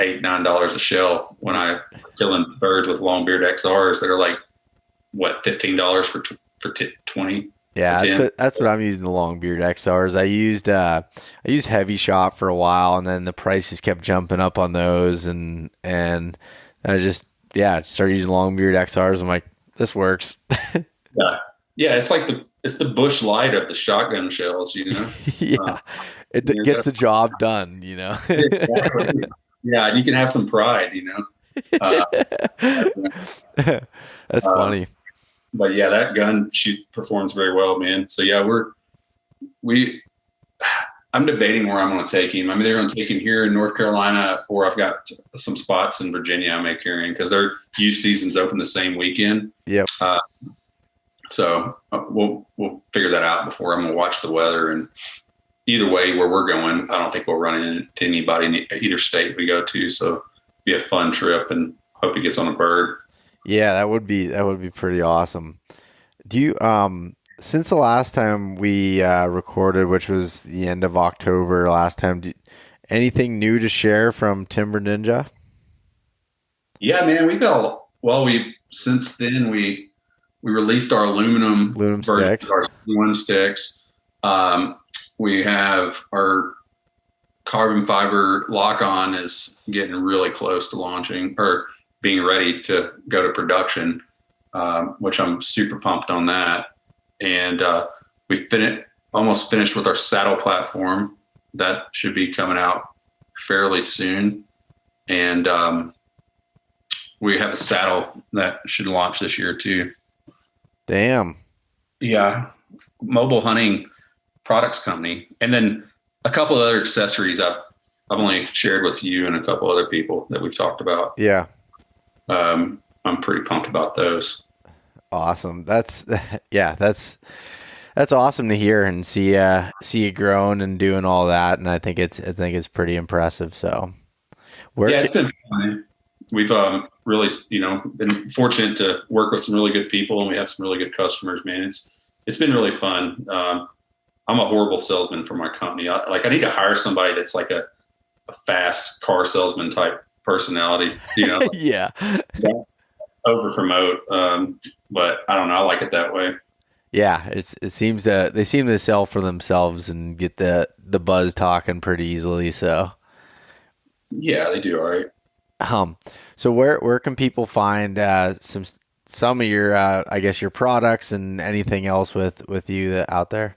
[SPEAKER 4] $8-9 a shell when I'm killing birds with long beard XRs that are like what $15 for for 20.
[SPEAKER 2] Yeah, that's what I'm using the Longbeard XRs. I used Heavy Shot for a while, and then the prices kept jumping up on those, and I just started using Longbeard XRs. I'm like, this works.
[SPEAKER 4] Yeah, it's like the Bush Light of the shotgun shells,
[SPEAKER 2] Yeah, it gets the job done,
[SPEAKER 4] Exactly. Yeah, and you can have some pride,
[SPEAKER 2] That's funny.
[SPEAKER 4] But yeah, that gun performs very well, man. So yeah, I'm debating where I'm going to take him. I'm either going to take him here in North Carolina, or I've got some spots in Virginia I may carry him, because their youth season's open the same weekend.
[SPEAKER 2] Yep.
[SPEAKER 4] So we'll figure that out before. I'm going to watch the weather, and either way, where we're going, I don't think we'll run into anybody in either state we go to. So it'll be a fun trip, and hope he gets on a bird.
[SPEAKER 2] Yeah, that would be pretty awesome. Do you since the last time we recorded, which was the end of October last time, anything new to share from Timber Ninja?
[SPEAKER 4] Yeah, man, since then we released our aluminum
[SPEAKER 2] sticks.
[SPEAKER 4] Our aluminum sticks. We have our carbon fiber lock-on is getting really close to launching, or being ready to go to production, which I'm super pumped on that. And we almost finished with our saddle platform. That should be coming out fairly soon. And we have a saddle that should launch this year too.
[SPEAKER 2] Damn.
[SPEAKER 4] Yeah. Mobile hunting products company. And then a couple of other accessories I've only shared with you and a couple other people that we've talked about.
[SPEAKER 2] Yeah.
[SPEAKER 4] I'm pretty pumped about those.
[SPEAKER 2] Awesome. That's awesome to hear and see you growing and doing all that. And I think it's pretty impressive. So
[SPEAKER 4] it's been fun. We've really, been fortunate to work with some really good people, and we have some really good customers, man. It's been really fun. I'm a horrible salesman for my company. I need to hire somebody that's like a fast car salesman type personality,
[SPEAKER 2] Yeah.
[SPEAKER 4] Over promote. But I don't know. I like it that way.
[SPEAKER 2] Yeah. They seem to sell for themselves and get the buzz talking pretty easily. So
[SPEAKER 4] yeah, they do. All right.
[SPEAKER 2] So where can people find, some of your, I guess your products and anything else with you out there?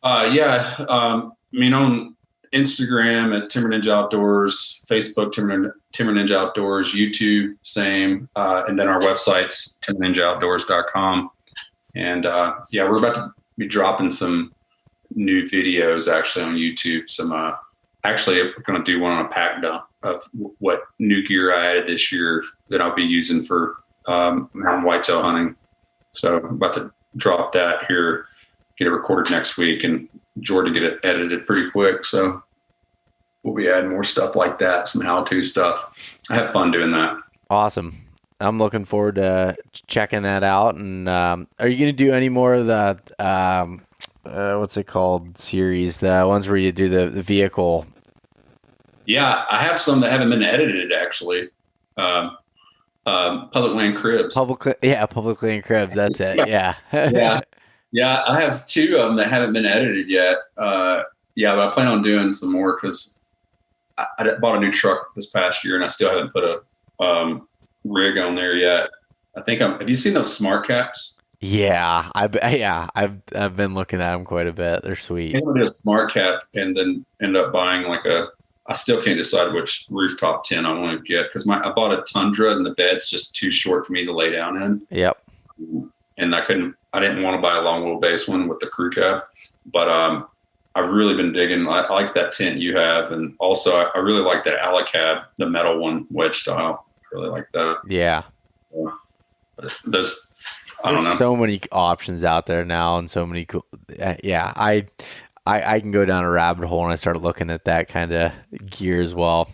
[SPEAKER 2] On Instagram at Timber Ninja Outdoors, Facebook Timber Ninja Outdoors, YouTube same, and then our website's timberninjaoutdoors.com. And we're about to be dropping some new videos actually on YouTube. We're going to do one on a pack dump of what new gear I added this year that I'll be using for mountain whitetail hunting. So I'm about to drop that here, get it recorded next week, and Jordan get it edited pretty quick. So we'll be adding more stuff like that, some how-to stuff. I have fun doing that. Awesome. I'm looking forward to checking that out. And are you going to do any more of the what's it called series, the ones where you do the vehicle?
[SPEAKER 4] Yeah, I have some that haven't been edited actually. Public land cribs.
[SPEAKER 2] Public land cribs. That's it. Yeah.
[SPEAKER 4] Yeah, I have two of them that haven't been edited yet. But I plan on doing some more because I bought a new truck this past year and I still haven't put a rig on there yet. I think have you seen those smart caps?
[SPEAKER 2] Yeah, I've been looking at them quite a bit. They're sweet.
[SPEAKER 4] I'm gonna do a smart cap and then end up buying I still can't decide which rooftop tent I want to get because I bought a Tundra and the bed's just too short for me to lay down in.
[SPEAKER 2] Yep.
[SPEAKER 4] And I didn't want to buy a long wheelbase one with the crew cab, but I've really been digging. I like that tent you have, and also I really like that Alicab, the metal one, wedge style. I really like that.
[SPEAKER 2] Yeah.
[SPEAKER 4] But there's
[SPEAKER 2] so many options out there now, and so many cool. Yeah, I can go down a rabbit hole and I start looking at that kind of gear as well.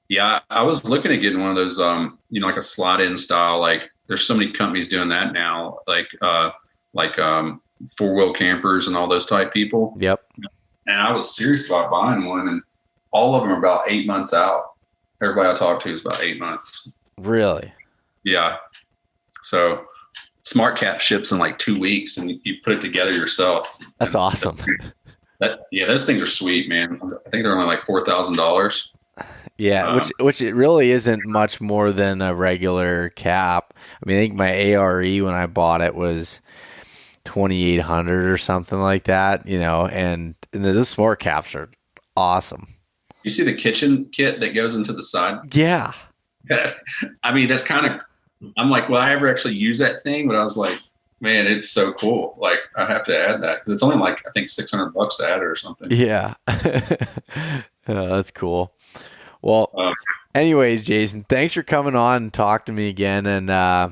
[SPEAKER 4] Yeah, I was looking at getting one of those, like a slide-in style. Like, there's so many companies doing that now, like four-wheel campers and all those type people.
[SPEAKER 2] Yep.
[SPEAKER 4] And I was serious about buying one, and all of them are about 8 months out. Everybody I talk to is about 8 months.
[SPEAKER 2] Really?
[SPEAKER 4] Yeah. So Smart Cap ships in like 2 weeks, and you put it together yourself.
[SPEAKER 2] That's awesome.
[SPEAKER 4] Those things are sweet, man. I think they're only like $4,000.
[SPEAKER 2] Yeah, which it really isn't much more than a regular cap. I mean, I think my ARE when I bought it was $2,800 or something like that, and those smart caps are awesome.
[SPEAKER 4] You see the kitchen kit that goes into the side?
[SPEAKER 2] Yeah.
[SPEAKER 4] I mean, that's kind of, I'm like, will I ever actually use that thing? But I was like, man, it's so cool. Like, I have to add that because it's only like, I think $600 to add it or something.
[SPEAKER 2] Yeah. That's cool. Well, anyways, Jason, thanks for coming on and talk to me again. And I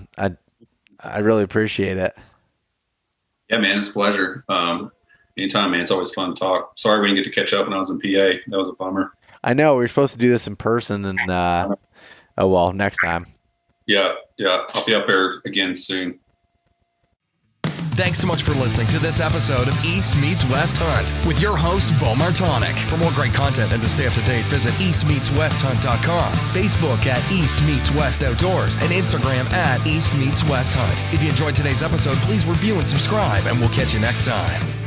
[SPEAKER 2] really appreciate it.
[SPEAKER 4] Yeah, man, it's a pleasure. Anytime, man. It's always fun to talk. Sorry we didn't get to catch up when I was in PA. That was a bummer.
[SPEAKER 2] I know. We were supposed to do this in person, and oh well, next time.
[SPEAKER 4] Yeah. I'll be up there again soon.
[SPEAKER 1] Thanks so much for listening to this episode of East Meets West Hunt with your host, Beau Martonik. For more great content and to stay up to date, visit eastmeetswesthunt.com, Facebook at East Meets West Outdoors, and Instagram at East Meets West Hunt. If you enjoyed today's episode, please review and subscribe, and we'll catch you next time.